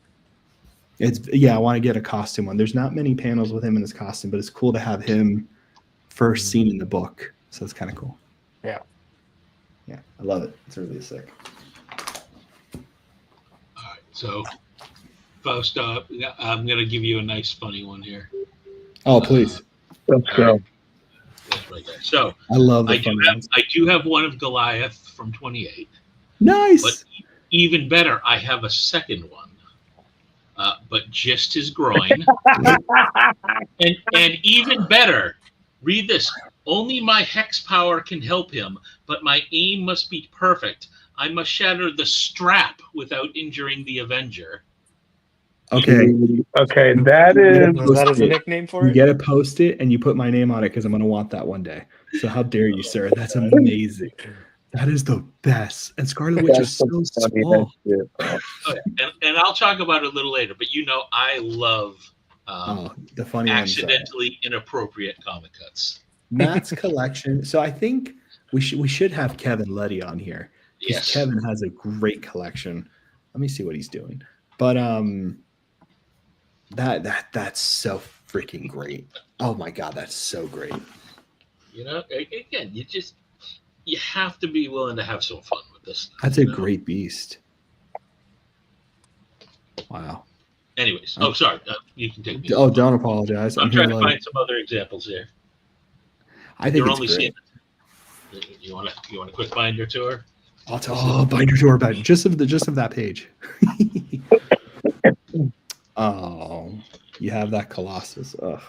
I want to get a costume one. There's not many panels with him in his costume, but it's cool to have him first seen in the book. So it's kind of cool. Yeah. Yeah, I love it. It's really sick. All right, so Fausto, I'm gonna give you a nice, funny one here. Oh, please. Let's go. That's right there. So I love the I do have one of Goliath from 28. Nice. But even better, I have a second one, but just his groin. and even better, read this. Only my hex power can help him, but my aim must be perfect. I must shatter the strap without injuring the Avenger. Okay. Okay, that is. Was that his nickname for You it? get to post it and you put my name on it because I'm going to want that one day. So how dare you, sir? That's amazing. That is the best. And Scarlet Witch is so small. And I'll talk about it a little later, but I love The funny accidentally inappropriate comic cuts. Matt's collection. So I think we should have Kevin Letty on here. Yes. Kevin has a great collection. Let me see what he's doing. But that's so freaking great. Oh my god, that's so great. Again, you have to be willing to have some fun with this stuff. That's a great beast. Wow. Anyways, sorry, you can take me. Oh, don't apologize. I'm trying to find some other examples here. I think You're it's only great. seeing. You want a quick binder tour? Binder tour about just of that page. Oh, you have that Colossus. Ugh.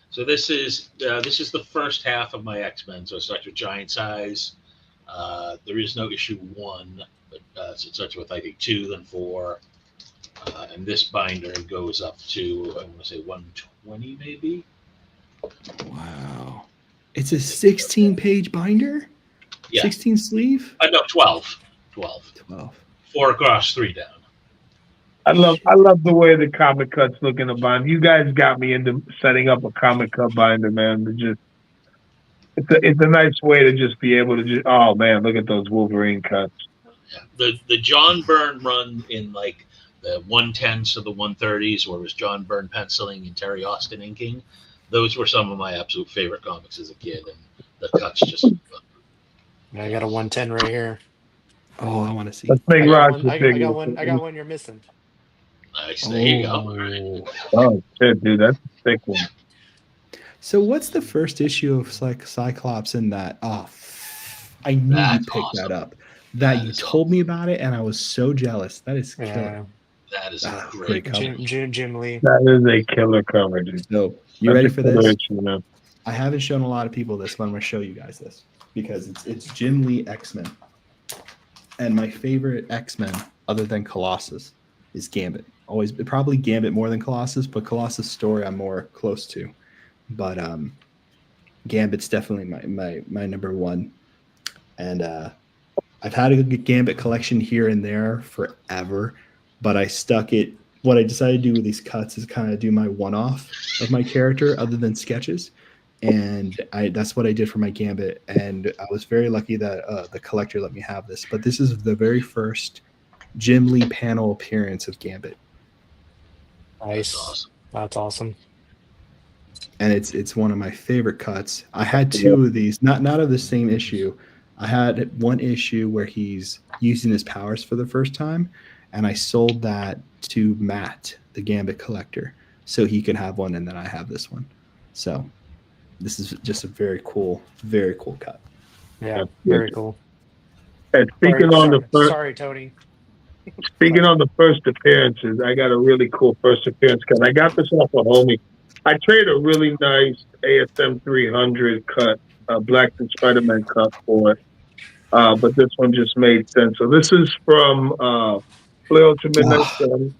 So this is the first half of my X-Men. So it starts with Giant Size. There is no issue 1, but so it starts with I think 2, then 4, and this binder goes up to I want to say 120 maybe. Wow, it's a 16-page binder. Yeah. 16 sleeve. No, 12. 4 across, 3 down. I love the way the comic cuts look in the binder. You guys got me into setting up a comic cut binder, man. It's a nice way to just be able to oh man, look at those Wolverine cuts. Yeah. The John Byrne run in like the 110s to the 130s, where it was John Byrne penciling and Terry Austin inking. Those were some of my absolute favorite comics as a kid, and the cuts just. I got a 110 right here. Oh, I want to see. Let's make Roger figure. I got one you're missing. Nice. There you go. All right. Oh shit, dude, that's a thick one. So what's the first issue of Cyclops in that? Oh, I knew you picked that up. You told me about it, and I was so jealous. That is killer. That is a great cover. Jim Lee. That is a killer cover, dude. So you ready for this? Issue, I haven't shown a lot of people this, but I'm going to show you guys this because it's Jim Lee X-Men. And my favorite X-Men, other than Colossus, is Gambit. Always probably Gambit more than Colossus, but Colossus' story I'm more close to. But Gambit's definitely my number one. And I've had a Gambit collection here and there forever, but I stuck it. What I decided to do with these cuts is kind of do my one-off of my character other than sketches. And that's what I did for my Gambit. And I was very lucky that the collector let me have this. But this is the very first Jim Lee panel appearance of Gambit. Nice. That's awesome. And it's one of my favorite cuts. I had 2 of these, not of the same issue. I had one issue where he's using his powers for the first time, and I sold that to Matt, the Gambit collector, so he could have one, and then I have this one. So this is just a very cool cut. Yeah, very cool. And sorry, Tony. Speaking on the first appearances, I got a really cool first appearance cut. I got this off a homie. I traded a really nice ASM 300 cut, Black and Spider-Man cut for it. But this one just made sense. So this is from Fleer Ultra Midnight Sun.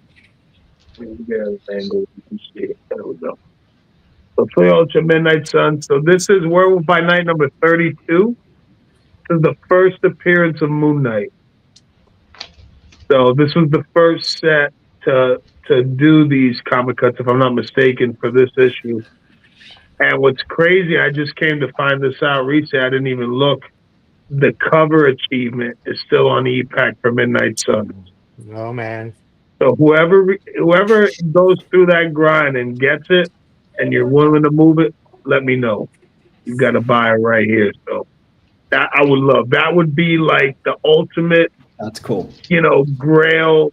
There's an angle. You can see it. There we go. So Fleer Ultra Midnight Sun. So this is Werewolf by Night number 32. This is the first appearance of Moon Knight. So this was the first set to do these comic cuts, if I'm not mistaken, for this issue. And what's crazy, I just came to find this out recently. I didn't even look. The cover achievement is still on E-Pack for Midnight Sun. Oh, man. So whoever goes through that grind and gets it, and you're willing to move it, let me know. You got to buy it right here. So that I would love. That would be like the ultimate, That's cool. grail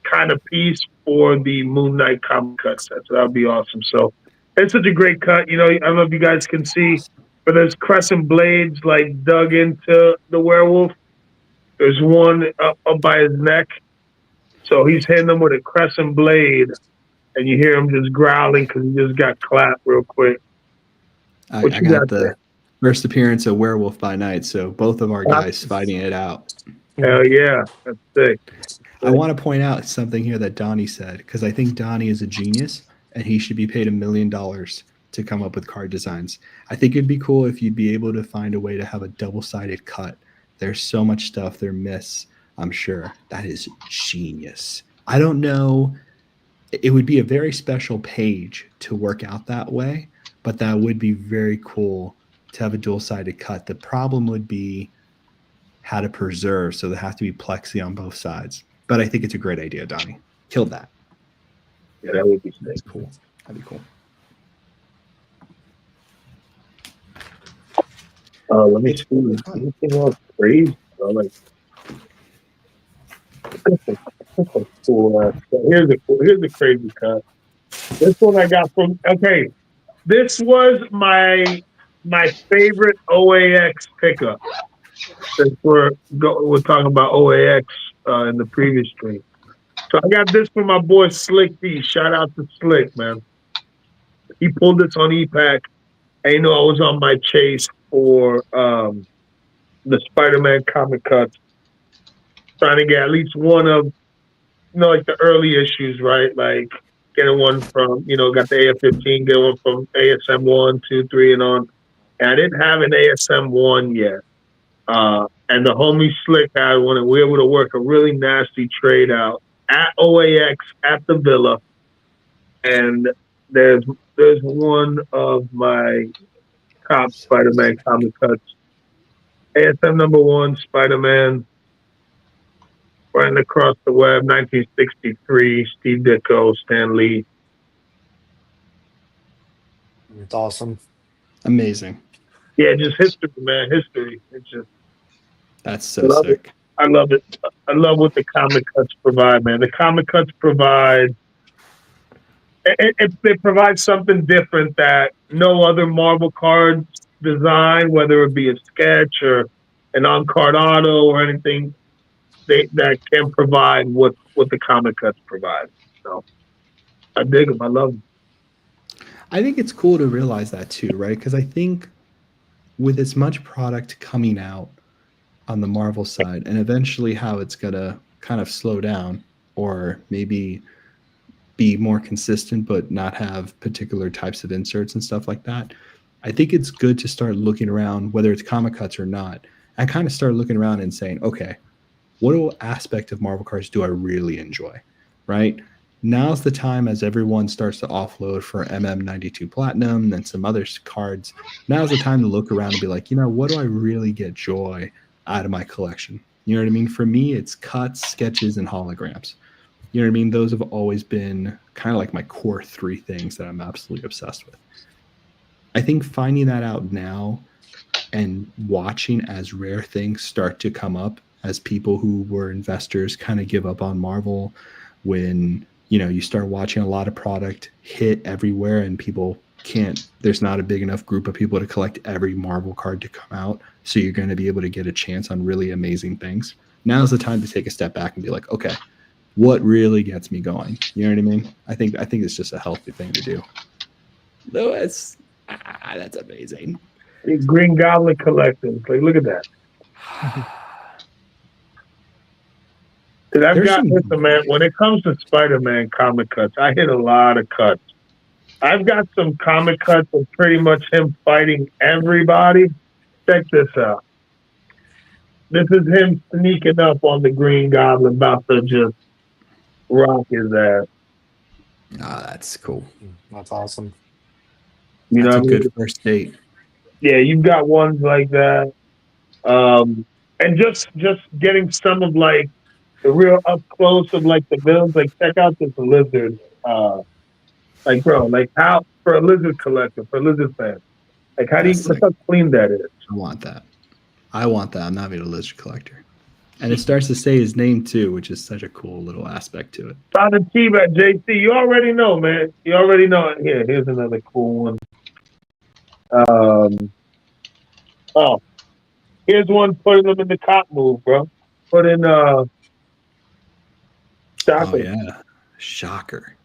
kind of piece for the Moon Knight comic cut set. So that would be awesome. So it's such a great cut. I don't know if you guys can see, but there's crescent blades like dug into the werewolf. There's one up by his neck. So he's hitting him with a crescent blade, and you hear him just growling because he just got clapped real quick. I What you got got the there? first appearance of Werewolf by Night, so both of our guys fighting it out. Hell yeah, that's sick. I want to point out something here that Donnie said, because I think Donnie is a genius and he should be paid $1 million to come up with card designs. I think it'd be cool if you'd be able to find a way to have a double-sided cut. There's so much stuff they're miss, I'm sure. That is genius. I don't know. It would be a very special page to work out that way, but that would be very cool to have a dual-sided cut. The problem would be how to preserve, so there has to be plexi on both sides. But I think it's a great idea, Donnie. Killed that. Yeah, that would be sick. That's cool. That'd be cool. Let me see. Anything else crazy? Like, cool. Here's a crazy cut. This one I got from. Okay, this was my favorite OAX pickup. Since we're talking about OAX in the previous stream, so I got this from my boy Slick D. Shout out to Slick, man. He pulled this on EPAC. And I was on my chase for the Spider-Man comic cuts, trying to get at least one of, like the early issues, right? Like getting one from, got the AF-15, getting one from ASM 1, 2, 3, and on. And I didn't have an ASM 1 yet. And the homie Slick had one, and we were able to work a really nasty trade out at OAX at the Villa. And there's one of my top Spider-Man comic cuts. ASM number 1, Spider-Man, running across the web, 1963, Steve Ditko, Stan Lee. It's awesome. Amazing. Yeah, just history, man. History. It's just. That's so sick. I love it. I love what the comic cuts provide, man. The comic cuts provide. They provide something different that no other Marvel card design, whether it be a sketch or an on-card auto or anything, that can provide what the comic cuts provide. So I dig them. I love them. I think it's cool to realize that too, right? Because I think with as much product coming out on the Marvel side, and eventually how it's gonna kind of slow down or maybe be more consistent but not have particular types of inserts and stuff like that, I think it's good to start looking around, whether it's comic cuts or not, and kind of start looking around and saying, okay, what aspect of Marvel cards do I really enjoy, right? Now's the time, as everyone starts to offload for MM92 Platinum and some other cards, now's the time to look around and be like, what do I really get joy out of my collection? You know what I mean? For me, it's cuts, sketches, and holograms. You know what I mean? Those have always been kind of like my core 3 things that I'm absolutely obsessed with. I think finding that out now and watching as rare things start to come up as people who were investors kind of give up on Marvel, when you start watching a lot of product hit everywhere and people there's not a big enough group of people to collect every Marvel card to come out, so you're going to be able to get a chance on really amazing things. Now's the time to take a step back and be like, okay, what really gets me going? You know what I mean? I think it's just a healthy thing to do. Though that's amazing. Green Goblin collecting. Like, look at that. Listen, man, when it comes to Spider-Man comic cuts, I hit a lot of cuts. I've got some comic cuts of pretty much him fighting everybody. Check this out. This is him sneaking up on the Green Goblin, about to just rock his ass. Ah, that's cool. That's awesome. That's a good first date. Yeah, you've got ones like that. And just getting some of, like, the real up close of like the villains. Like check out this lizard. Like bro, like how for a lizard collector, for a lizard fan, like how do you That's look sick. how clean that is? I want that. I want that. I'm not even a lizard collector. And it starts to say his name too, which is such a cool little aspect to it. Solid T at JC. You already know, man. You already know. Here's another cool one. Oh, here's one putting them in the cop move, bro. Put in Shocker. Oh yeah. Shocker.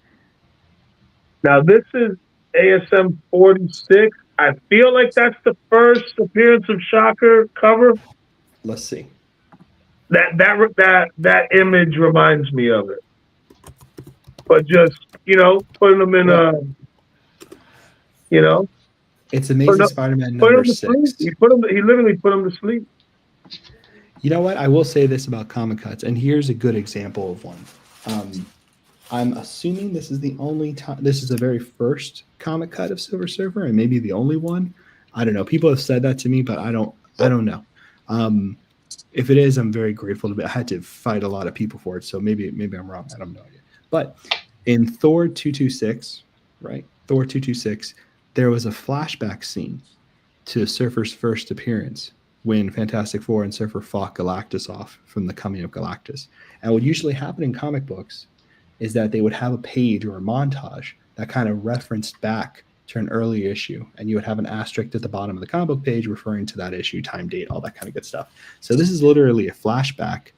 Now this is ASM 46. I feel like that's the first appearance of Shocker cover. Let's see. That image reminds me of it. But just, putting them in It's Amazing Spider-Man put number him to 6. sleep. He literally put him to sleep. You know what? I will say this about comic cuts, and here's a good example of one. I'm assuming this is the only time. This is the very first comic cut of Silver Surfer, and maybe the only one. I don't know. People have said that to me, but I don't know. If it is, I'm very grateful to be. I had to fight a lot of people for it, so maybe I'm wrong. I don't know yet. But in Thor 226, right? Thor 226, there was a flashback scene to Surfer's first appearance when Fantastic Four and Surfer fought Galactus off from the coming of Galactus. And what usually happened in comic books is that they would have a page or a montage that kind of referenced back to an early issue, and you would have an asterisk at the bottom of the comic book page referring to that issue, time, date, all that kind of good stuff. So this is literally a flashback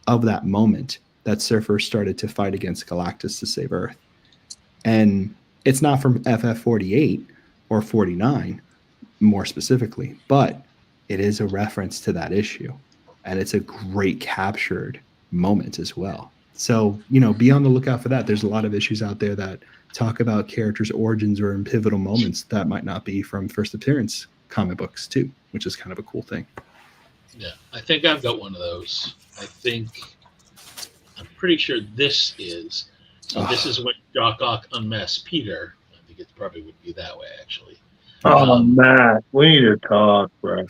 of that moment that Surfer started to fight against Galactus to save Earth. And it's not from FF48 or 49, more specifically, but it is a reference to that issue. And it's a great captured moment as well. So, be on the lookout for that. There's a lot of issues out there that talk about characters' origins or in pivotal moments that might not be from first appearance comic books too, which is kind of a cool thing. Yeah, I think I've got one of those. I'm pretty sure this is. So this is when Doc Ock unmasked Peter. I think it probably would be that way, actually. Oh, man. We need to talk, bro.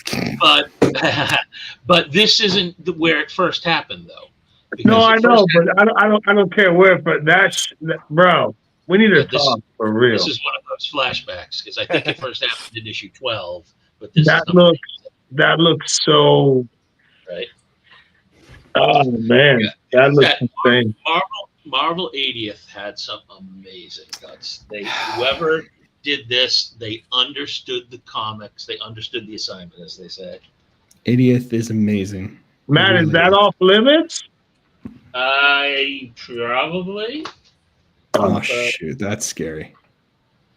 But this isn't where it first happened, though. No, I know, but I don't care where. But bro. We need to talk for real. This is one of those flashbacks because I think it first happened in issue 12. But that looks so right. Oh man, that looks insane. Marvel 80th had some amazing cuts. Whoever did this, they understood the comics, they understood the assignment, as they say. 80th is amazing. Matt, really is that off limits? Probably. Oh shoot, that's scary.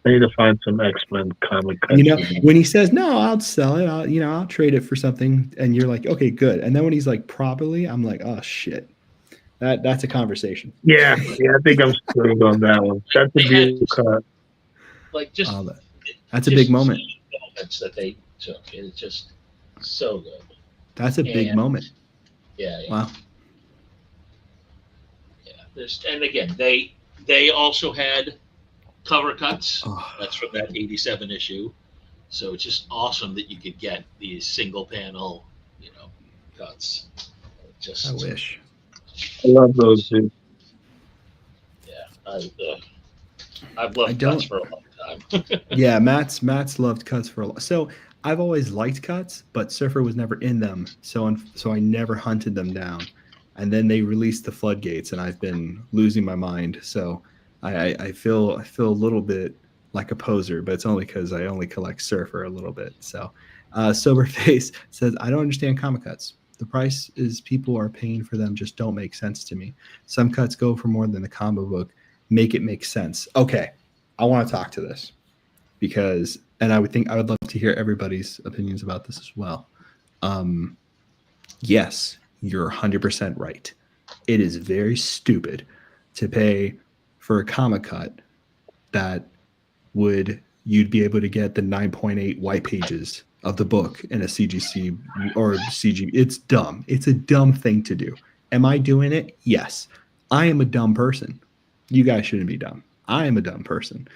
I need to find some X-Men comic cuts. When he says no, I'll sell it. I'll trade it for something, and you're like, okay, good. And then when he's like, properly, I'm like, oh shit, that's a conversation. Yeah, I think I'm screwed on that one. That's a beautiful cut. Like just that's a big moment. Moments that they took. It's just so good. That's a big moment. Yeah. Wow. Yeah. And again, they also had cover cuts. That's from that 87 issue. So it's just awesome that you could get these single panel, cuts. I wish. I love those dudes. Yeah, I've loved cuts for a long time. Yeah, Matt's loved cuts for a long. So I've always liked cuts, but Surfer was never in them. So I never hunted them down. And then they released the floodgates, and I've been losing my mind. So I feel a little bit like a poser, but it's only because I only collect Surfer a little bit. So Soberface says, I don't understand comic cuts. The price is people are paying for them just don't make sense to me. Some cuts go for more than the combo book. Make it make sense. Okay, I want to talk to this because, and I would love to hear everybody's opinions about this as well. Yes, you're 100% right. It is very stupid to pay for a comic cut that you'd be able to get the 9.8 white pages of the book in a CGC or CG. It's dumb. It's a dumb thing to do. Am I doing it? Yes. I am a dumb person. You guys shouldn't be dumb. I am a dumb person.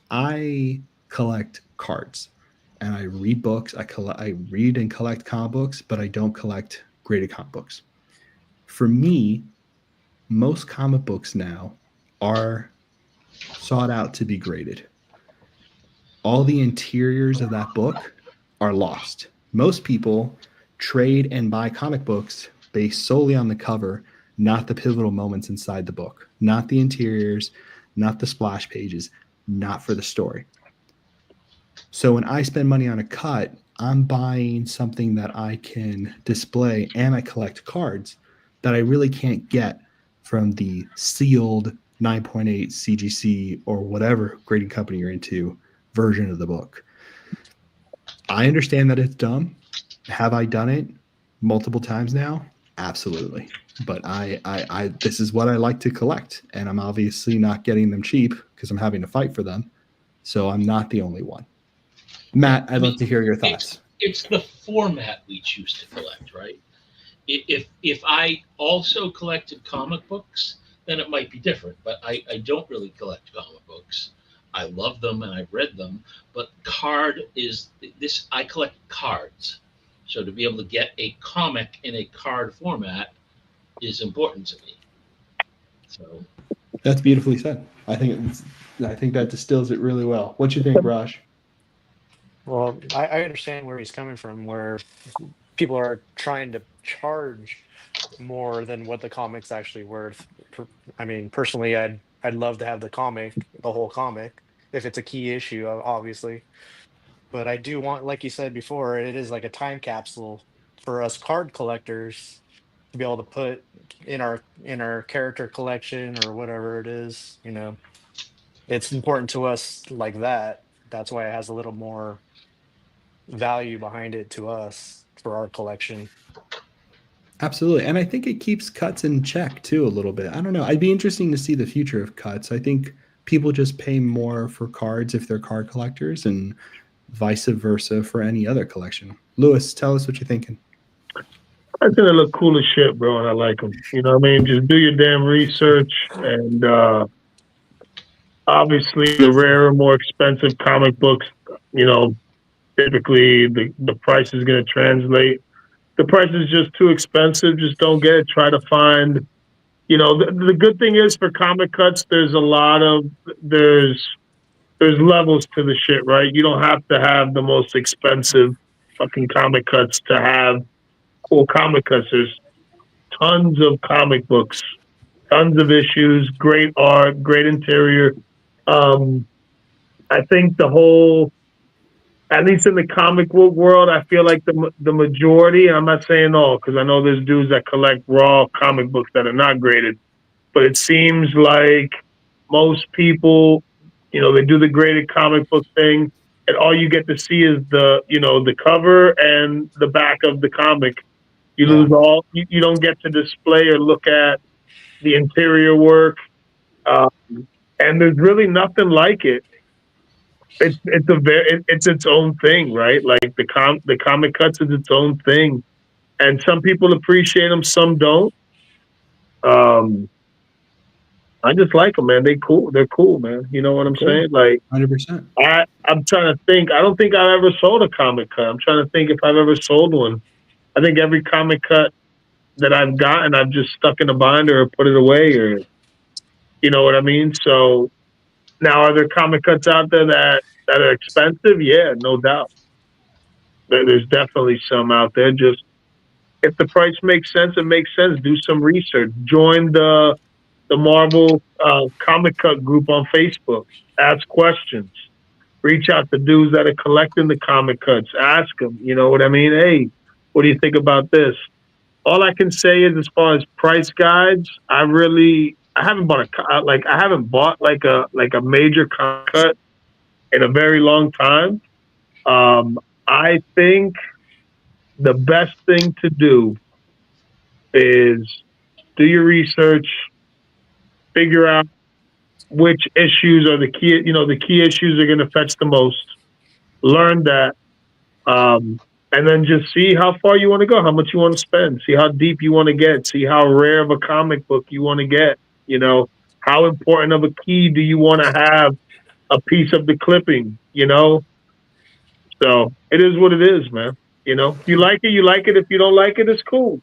I collect cards and I read books. I read and collect comic books, but I don't collect graded comic books. for me, most comic books now are sought out to be graded. All the interiors of that book are lost. Most people trade and buy comic books based solely on the cover, not the pivotal moments inside the book, not the interiors, not the splash pages, not for the story. So when I spend money on a cut, I'm buying something that I can display, and I collect cards that I really can't get from the sealed 9.8 CGC or whatever grading company you're into version of the book. I understand that it's dumb. Have I done it multiple times now? Absolutely. But I this is what I like to collect, and I'm obviously not getting them cheap because I'm having to fight for them. So I'm not the only one. Matt, I'd love to hear your thoughts. It's the format we choose to collect, right? If I also collected comic books, then it might be different. But I don't really collect comic books. I love them and I've read them, but card is this. I collect cards, so to be able to get a comic in a card format is important to me. So That's beautifully said. I think that distills it really well. What you think, Raj? Well, I understand where he's coming from, where people are trying to charge more than what the comic's actually worth. I mean, personally, I'd love to have the comic, the whole comic, if it's a key issue, obviously. But I do want, like you said before, it is like a time capsule for us card collectors to be able to put in our character collection or whatever it is. You know, it's important to us like that. That's why it has a little more value behind it to us for our collection. Absolutely. And I think it keeps cuts in check too a little bit. I don't know. I'd be interesting to see the future of cuts. I think people just pay more for cards if they're card collectors, and vice versa for any other collection. Lewis, tell us what you're thinking. I think they look cool as shit, bro, and I like them. You know what I mean? Just do your damn research, and obviously the rarer, more expensive comic books, you know, typically the price is going to translate. The price is just too expensive. Just don't get it. Try to find, you know, the good thing is for comic cuts, there's levels to the shit, right? You don't have to have the most expensive fucking comic cuts to have cool comic cuts. There's tons of comic books, tons of issues, great art, great interior. I think the whole, at least in the comic book world, I feel like the majority, and I'm not saying all, because I know there's dudes that collect raw comic books that are not graded, but it seems like most people, you know, they do the graded comic book thing, and all you get to see is the cover and the back of the comic. You lose all, you don't get to display or look at the interior work, and there's really nothing like it. It's its own thing, right? Like the comic cuts is its own thing, and some people appreciate them, some don't. I just like them, man. They're cool, man. You know what I'm saying? Like 100%. I'm trying to think. I don't think I've ever sold a comic cut. I'm trying to think if I've ever sold one. I think every comic cut that I've gotten, I've just stuck in a binder or put it away, or you know what I mean? So now, are there comic cuts out there that are expensive? Yeah, no doubt. There's definitely some out there. Just if the price makes sense, it makes sense. Do some research. Join the Marvel comic cut group on Facebook. Ask questions. Reach out to dudes that are collecting the comic cuts. Ask them. You know what I mean? Hey, what do you think about this? All I can say is, as far as price guides, I haven't bought a major comic cut in a very long time. I think the best thing to do is do your research, figure out which issues are the key. You know, the key issues are going to fetch the most. Learn that, and then just see how far you want to go, how much you want to spend, see how deep you want to get, see how rare of a comic book you want to get. You know, how important of a key do you want to have a piece of the clipping? You know, so it is what it is, man. You know, if you like it, you like it. If you don't like it, it's cool.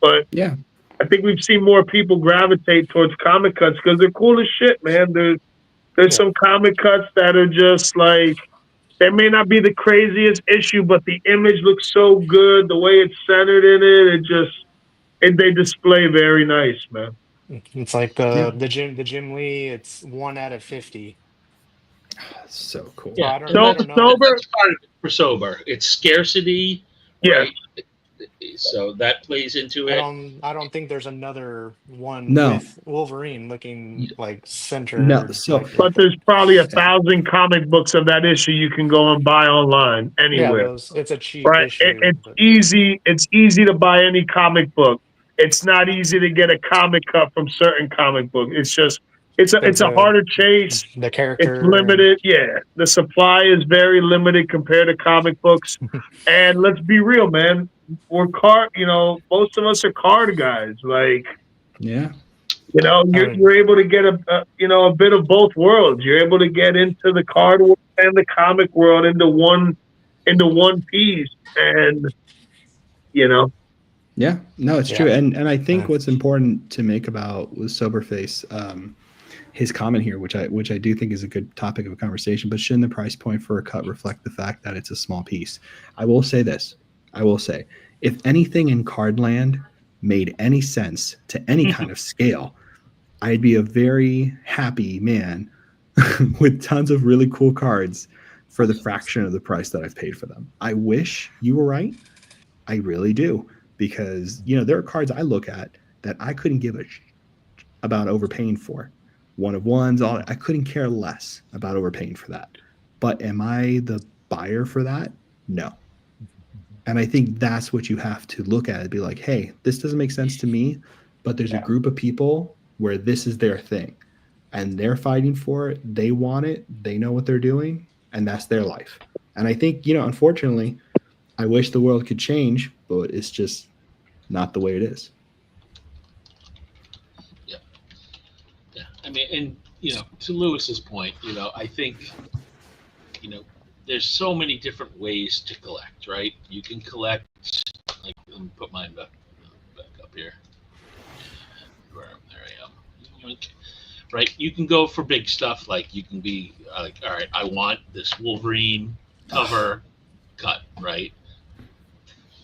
But yeah, I think we've seen more people gravitate towards comic cuts because they're cool as shit, man. There's some comic cuts that are just like, they may not be the craziest issue, but the image looks so good. The way it's centered in they display very nice, man. It's like the Jim Lee. It's 1 out of 50. So cool. So Yeah. I don't So, know. Sober, That's part of it for sober. It's scarcity. yeah. Right? So that plays into it. I don't think there's another one No. with Wolverine looking like centered. No, so- like But there's probably 1,000 comic books of that issue you can go and buy online anywhere. it's a cheap Right? issue. It's but- easy. It's easy to buy any comic book. It's not easy to get a comic cut from certain comic book. It's just it's a harder chase. The character. It's limited. Yeah, the supply is very limited compared to comic books. And let's be real, man. We're most of us are card guys. Like, Yeah. you're able to get a bit of both worlds. You're able to get into the card world and the comic world into one piece, and Yeah, no, it's Yeah. true, and I think Yeah. what's important to make about with Soberface, his comment here, which I do think is a good topic of a conversation, but shouldn't the price point for a cut reflect the fact that it's a small piece? I will say this. I will say, if anything in Cardland made any sense to any kind of scale, I'd be a very happy man with tons of really cool cards for the fraction of the price that I've paid for them. I wish you were right. I really do. Because, there are cards I look at that I couldn't give a about overpaying for. One of ones, I couldn't care less about overpaying for that. But am I the buyer for that? No. And I think that's what you have to look at and be like, hey, this doesn't make sense to me, but there's a group of people where this is their thing. And they're fighting for it. They want it. They know what they're doing. And that's their life. And I think, unfortunately, I wish the world could change, but it's just not the way it is. Yeah. I mean, and to Lewis's point, I think, there's so many different ways to collect, right? You can collect, like, let me put mine back up here. There I am. Yoink. Right? You can go for big stuff, like you can be like, all right, I want this Wolverine cover cut, right?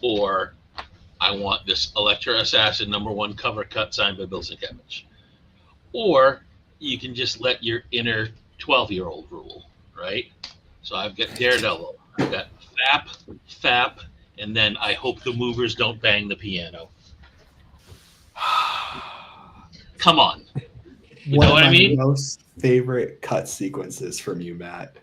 Or I want this Elektra Assassin #1 cover cut signed by Bill Sienkiewicz. Or you can just let your inner 12-year-old rule, right? So I've got Daredevil, I've got FAP, and then I hope the movers don't bang the piano. Come on. You know what I mean? Most favorite cut sequences from you, Matt.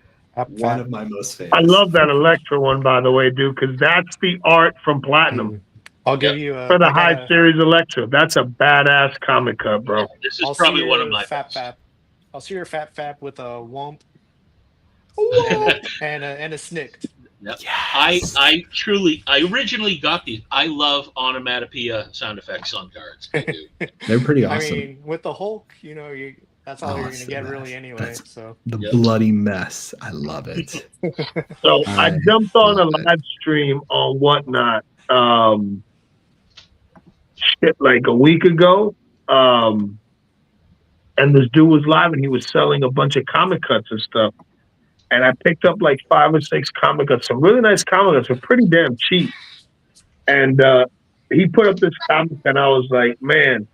One of my most favorite. I love that Elektra one, by the way, dude, because that's the art from Platinum. I'll give you a For the High Series Elektra. That's a badass comic cut, bro. This is probably one of my Fap. I'll see your Fap with a womp and a snicked. Yep. Yes. I originally got these. I love onomatopoeia sound effects on cards. I do. They're pretty awesome. I mean, with the Hulk, that's all you're it's gonna the get best. really anyway. That's- So The Yep. bloody mess. I love it. So I I jumped on a love it. live stream on Whatnot, like a week ago. And this dude was live and he was selling a bunch of comic cuts and stuff. And I picked up like 5 or 6 comic cuts, some really nice comic cuts, were pretty damn cheap. And he put up this comic and I was like, man,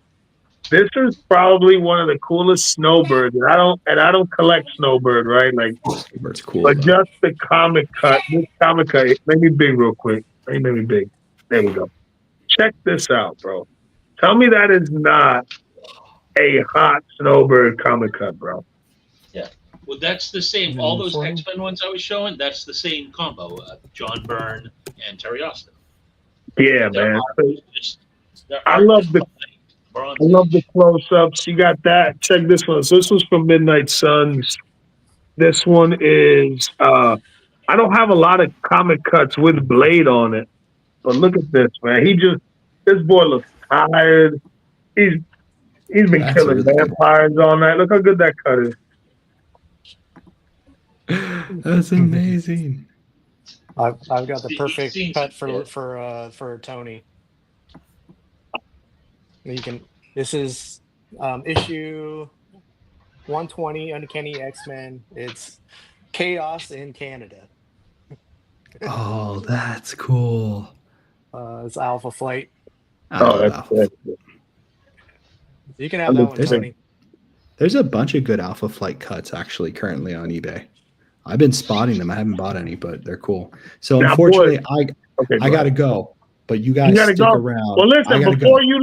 this is probably one of the coolest Snowbirds. And I don't collect Snowbird, right? Like, It's cool. but though. just the comic cut, this comic cut, make me big real quick. Make me big. There we go. Check this out, bro. Tell me that is not a hot Snowbird comic cut, bro. Well, that's the same. All those X-Men ones I was showing, that's the same combo. John Byrne and Terry Austin. Yeah, Their man. art is just- their I art love is the- something. Bronze. I love the close-ups. You got that. Check this one. So this was from Midnight Suns. This one is I don't have a lot of comic cuts with Blade on it, but look at this, man. This boy looks tired. He's been That's killing really good. vampires all night. Look how good that cut is. That's amazing. I've got the He's perfect seen cut some shit. for Tony. You can. This is issue 120, Uncanny X-Men. It's Chaos in Canada. Oh, that's cool. It's Alpha Flight. I love that's Alpha. good. You can have that one, there's Tony. There's a bunch of good Alpha Flight cuts actually currently on eBay. I've been spotting them. I haven't bought any, but they're cool. So Now, unfortunately, Okay, I gotta go. But you guys gotta stick go. around. Well, I listen, gotta before go. you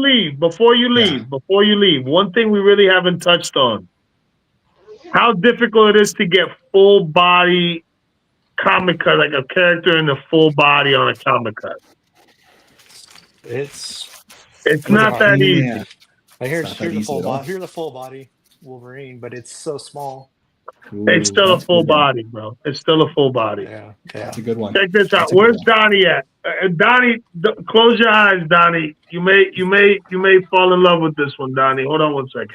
leave, one thing we really haven't touched on: how difficult it is to get full body comic cut, like a character in the full body on a comic cut. It's It's not that easy. Yeah. I hear It's not that the easy full at all. body. Here's the full body Wolverine, but it's so small. It's still a that's full good one. body, bro. It's still a full body. Yeah. That's a good one. Check this out. That's a good Where's one. Donnie at? Donnie, close your eyes, Donnie. You may fall in love with this one, Donnie. Hold on one second.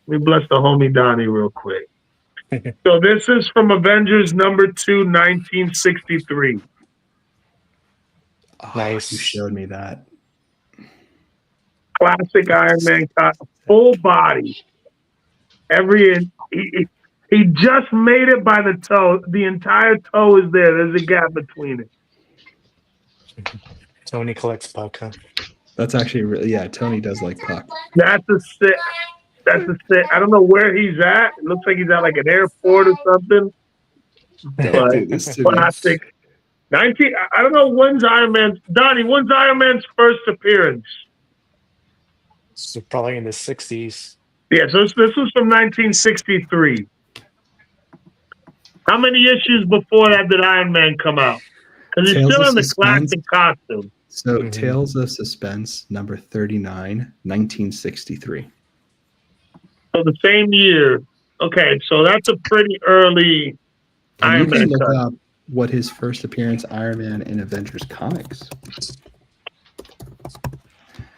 Let me bless the homie Donnie real quick. So this is from Avengers number 2, 1963. Oh, Nice. You showed me that. Classic Iron Man cut, full body. He just made it by the toe. The entire toe is there. There's a gap between it. Tony collects Puck, huh? That's actually really, yeah. Tony does like Puck. That's a sick. I don't know where he's at. It looks like he's at like an airport or something. Don't do this to me. Classic. 19. I don't know when's Iron Man's first appearance. So probably in the 60s. Yeah, so this was from 1963. How many issues before that did Iron Man come out? Because he's Tales still of in the Suspense. classic costume. So Mhm. Tales of Suspense, number 39, 1963. So the same year. Okay, so that's a pretty early And Iron you can Man look cut. up what his first appearance Iron Man in Avengers comics.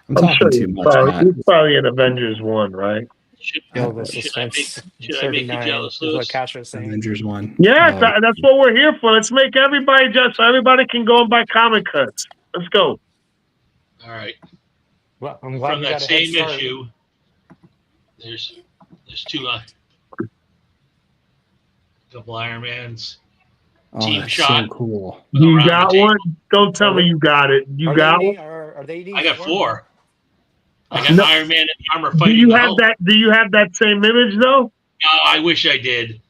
I'm I'm talking sure too much, Matt. he's probably in Avengers 1, right? Should, Kill the should suspense. I make you 39 jealous, is what Lewis? Cash was saying. Avengers 1. Yes, Oh, that's what we're here for. Let's make everybody just so everybody can go and buy comic cuts. Let's go. All right. Well, I'm glad From we that got a head same start. issue, there's two couple Iron Mans. oh, Team that's Shot. so cool. You Around got the table. one? Don't tell me you got it. You Are got they one? eating- Are they eating? I got four? 4. I got No. Iron Man in armor Do fighting you the have Hulk. that? Do you have that same image though? No, I wish I did.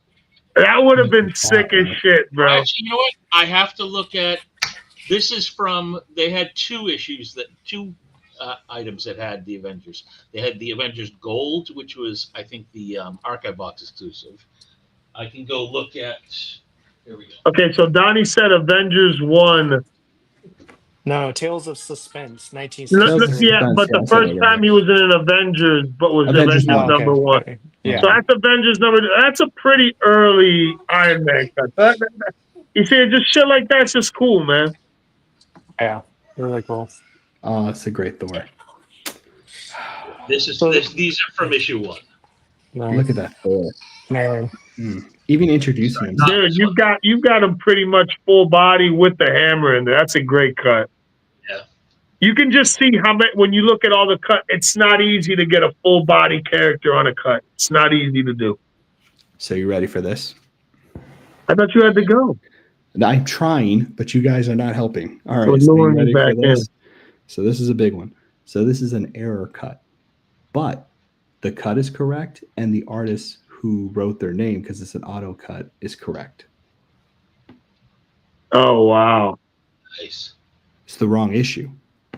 That would have been sick as shit, bro. Actually, you know what? I have to look at. This is from. They had 2 issues items that had the Avengers. They had the Avengers Gold, which was I think the Archive Box exclusive. I can go look at. Here we go. Okay, so Donnie said Avengers 1. No, Tales of Suspense, No, 1963. yeah, but the first time he was in an Avengers, but was Avengers Avengers one. number 1. Okay. Yeah. So that's Avengers number. That's a pretty early Iron Man cut. You see, just shit like that's just cool, man. Yeah. Really cool. Oh, it's a great Thor. These are from issue 1. Look at that Thor. Man. Even introducing him. Dude, you've got him pretty much full body with the hammer in there. That's a great cut. Yeah. You can just see how much when you look at all the cut. It's not easy to get a full body character on a cut. It's not easy to do. So you ready for this? I thought you had to go. I'm trying, but you guys are not helping. All right, We're so you luring you ready for back this? So this is a big one. So this is an error cut, but the cut is correct, and the artist who wrote their name, because it's an auto cut, is correct. Oh wow! Nice. It's the wrong issue,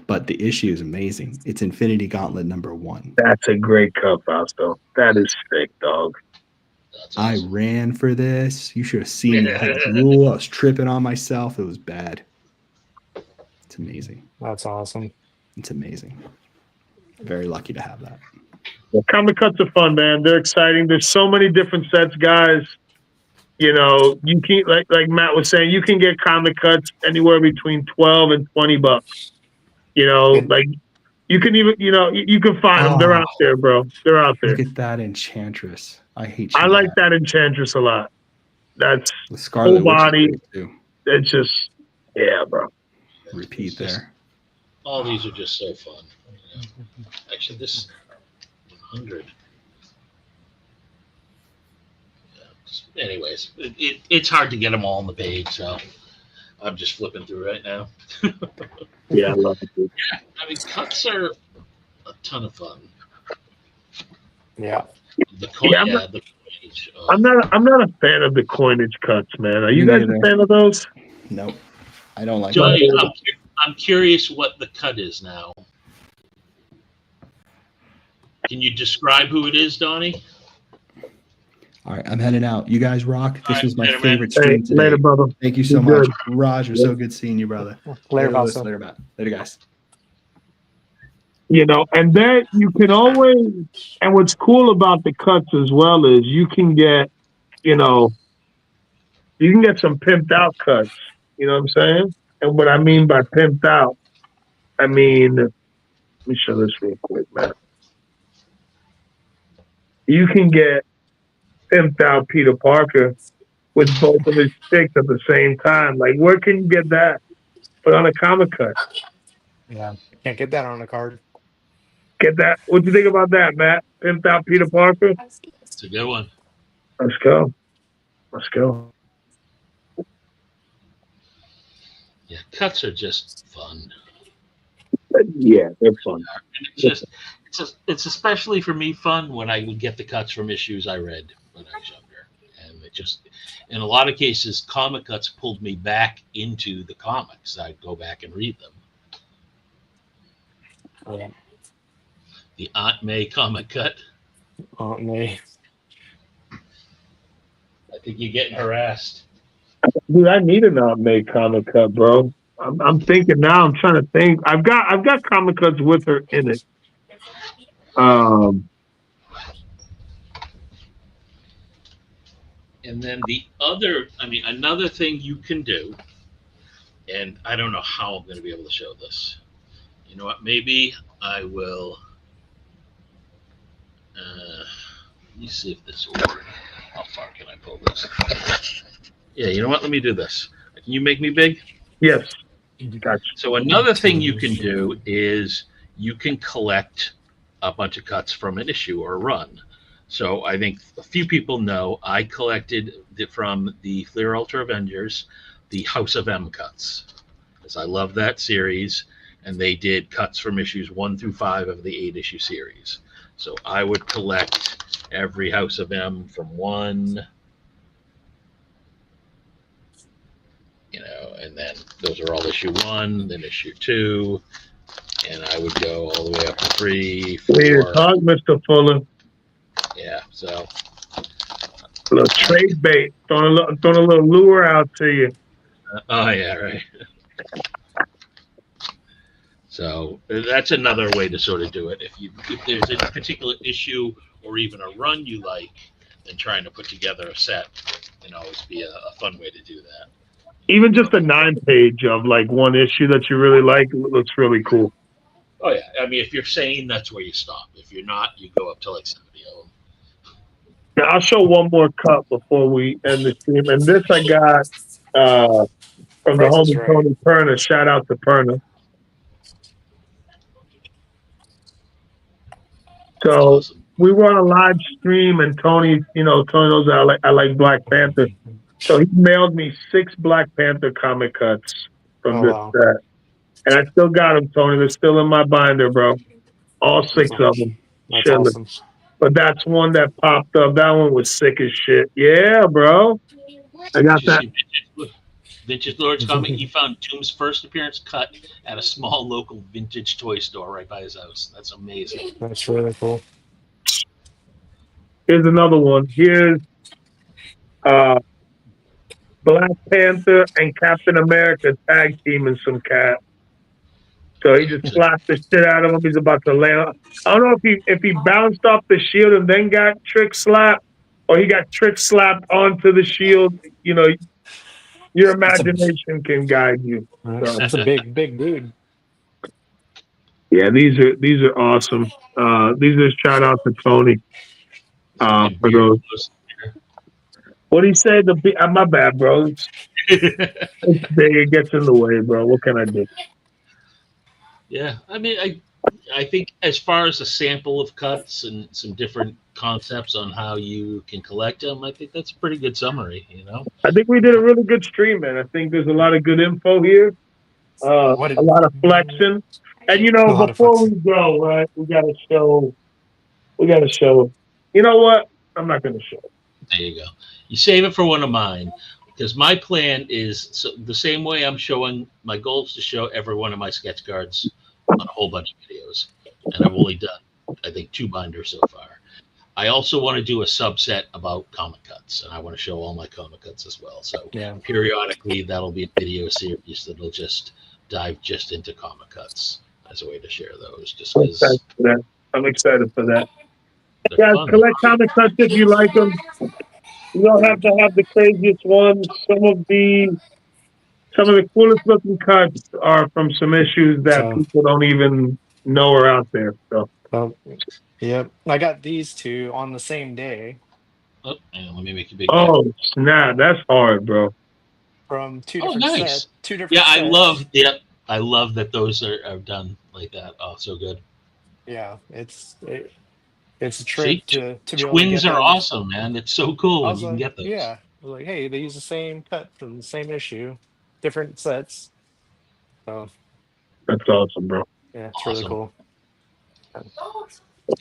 but the issue is amazing. It's Infinity Gauntlet number 1. That's a great cut, Fausto. That is sick, dog. That's I awesome. ran for this. You should have seen me. I had drool. I was tripping on myself. It was bad. It's amazing. That's awesome. It's amazing. Very lucky to have that. Well, comic cuts are fun, man. They're exciting. There's so many different sets, guys. You know, you can like Matt was saying, you can get comic cuts anywhere between $12 and $20. You know, like you can even, you can find them. They're out there, bro. They're out there. Look at that Enchantress. I hate. I like that Enchantress a lot. That's The Scarlet full Witch is body. great, too. it's just, yeah, bro. Repeat It's just- there. All these are just so fun. Actually, this 100. Anyways, it's hard to get them all on the page, so I'm just flipping through right now. Yeah, I love it. I mean, cuts are a ton of fun. Yeah. The coin, Yeah, the coinage. I'm not a fan of the coinage cuts, man. Are you Me guys neither. a fan of those? Nope. I don't like Johnny, that. I'm curious what the cut is now. Can you describe who it is, Donnie? All right, I'm heading out. You guys rock. This All right, was my later, man. favorite Hey, stream today. later, brother. Thank you so You're much. good. Roger, so good seeing you, brother. Later, Lewis, Fausto. later, Matt. Later, guys. You know, and then you can always, and what's cool about the cuts as well is you can get, you can get some pimped out cuts. You know what I'm saying? And what I mean by pimped out, I mean, let me show this real quick, man. You can get pimped out Peter Parker with both of his sticks at the same time. Like, where can you get that? But on a comic cut. Yeah. Can't get that on a card. Get that? What do you think about that, Matt? Pimped out Peter Parker? It's a good one. Let's go. Let's go. Yeah, cuts are just fun. Yeah, they're fun. And it's especially for me fun when I would get the cuts from issues I read when I was younger, and it just, in a lot of cases, comic cuts pulled me back into the comics. I'd go back and read them. Yeah. The Aunt May comic cut. Aunt May. I think you're getting harassed. Dude, I need an Aunt May comic cut, bro. I'm thinking now. I'm trying to think. I've got comic cuts with her in it. And then another thing you can do, and I don't know how I'm going to be able to show this. You know what? Maybe I will. Let me see if this will work. How far can I pull this? Yeah, you know what? Let me do this. Can you make me big? Yes. Gotcha. So another thing you can do is you can collect a bunch of cuts from an issue or a run. So I think a few people know I collected from the Fleer Ultra Avengers, the House of M cuts, because I love that series, and they did cuts from issues 1 through 5 of the 8-issue series. So I would collect every House of M from 1, and then those are all issue 1, then issue 2, and I would go all the way up to 3, 4. Way to talk, Mr. Fuller. Yeah, so A little trade bait. Throwing a little lure out to you. oh yeah, right. So that's another way to sort of do it. If there's a particular issue or even a run you like, then trying to put together a set can always be a fun way to do that. Even just a 9-page of like one issue that you really like looks really cool. Oh yeah, I mean if you're sane, that's where you stop. If you're not, you go up to like 70 of them. Now, I'll show one more cut before we end the stream. And this I got from the Price is homie Right. Tony Perna. Shout out to Perna. So Awesome. we were on a live stream, and Tony knows I like Black Panther. So he mailed me 6 Black Panther comic cuts from this wow. set. And I still got them, Tony. They're still in my binder, bro. All 6 of them. That's Chilling. awesome. But that's one that popped up. That one was sick as shit. Yeah, bro. I got Did you that. see Vintage Lord's comic? He found Doom's first appearance cut at a small local vintage toy store right by his house. That's amazing. That's really cool. Here's another one. Here's Black Panther and Captain America tag teaming some cat. So he just slapped the shit out of him. He's about to land. I don't know if he bounced off the shield and then got trick slapped, or he got trick slapped onto the shield. Your imagination can guide you. That's a big dude. Yeah, these are awesome. These are shout out to Tony. For those. What do you say? My bad, bro. It gets in the way, bro. What can I do? Yeah, I mean, I think as far as a sample of cuts and some different concepts on how you can collect them, I think that's a pretty good summary. I think we did a really good stream, man. I think there's a lot of good info here. What A lot of flexing. And A lot of before we flexing. go, right, we gotta show. You know what? I'm not gonna show. There you go. You save it for one of mine, because my plan is the same way I'm showing. My goal is to show every one of my sketch cards on a whole bunch of videos, and I've only done, I think, 2 binders so far. I also want to do a subset about comic cuts, and I want to show all my comic cuts as well. So Yeah. periodically, that'll be a video series that'll just dive just into comic cuts as a way to share those. Just I'm because excited for that. I'm excited for that. they're Guys, fun. collect comic cuts if you like them. You don't have to have the craziest ones. Some of the coolest looking cuts are from some issues that So- people don't even know are out there. So Yep. I got these 2 on the same day Oh, hang on, let me make a big. snap, that's hard, bro. from 2 Oh, different nice. sets. 2 different Yeah, sets. I love that those are done like that. Oh, so good. Yeah, it's a trip See, to be able to Twins get are them. awesome, man. It's so cool when you Also, can get those. yeah, I was like, hey, they use the same cut from the same issue, different sets. So That's awesome, bro. yeah, it's really Awesome. cool.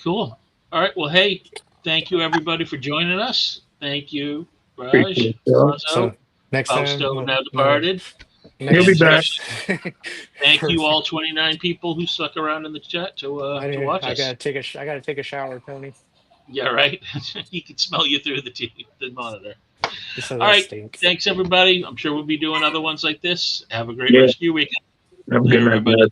Cool. All right. Well, hey, thank you everybody for joining us. Thank you, Raj, Appreciate it, Phil. So Alonzo, next time, Fausto, now no, departed. He'll be back. Thank you all 29 people who stuck around in the chat to watch I us. gotta take a shower, Tony. Yeah, right. He can smell you through the monitor. Just so All that right. stink. Thanks everybody. I'm sure we'll be doing other ones like this. Have a great Yeah. rest of your weekend. Have a Later, good night, everybody. guys.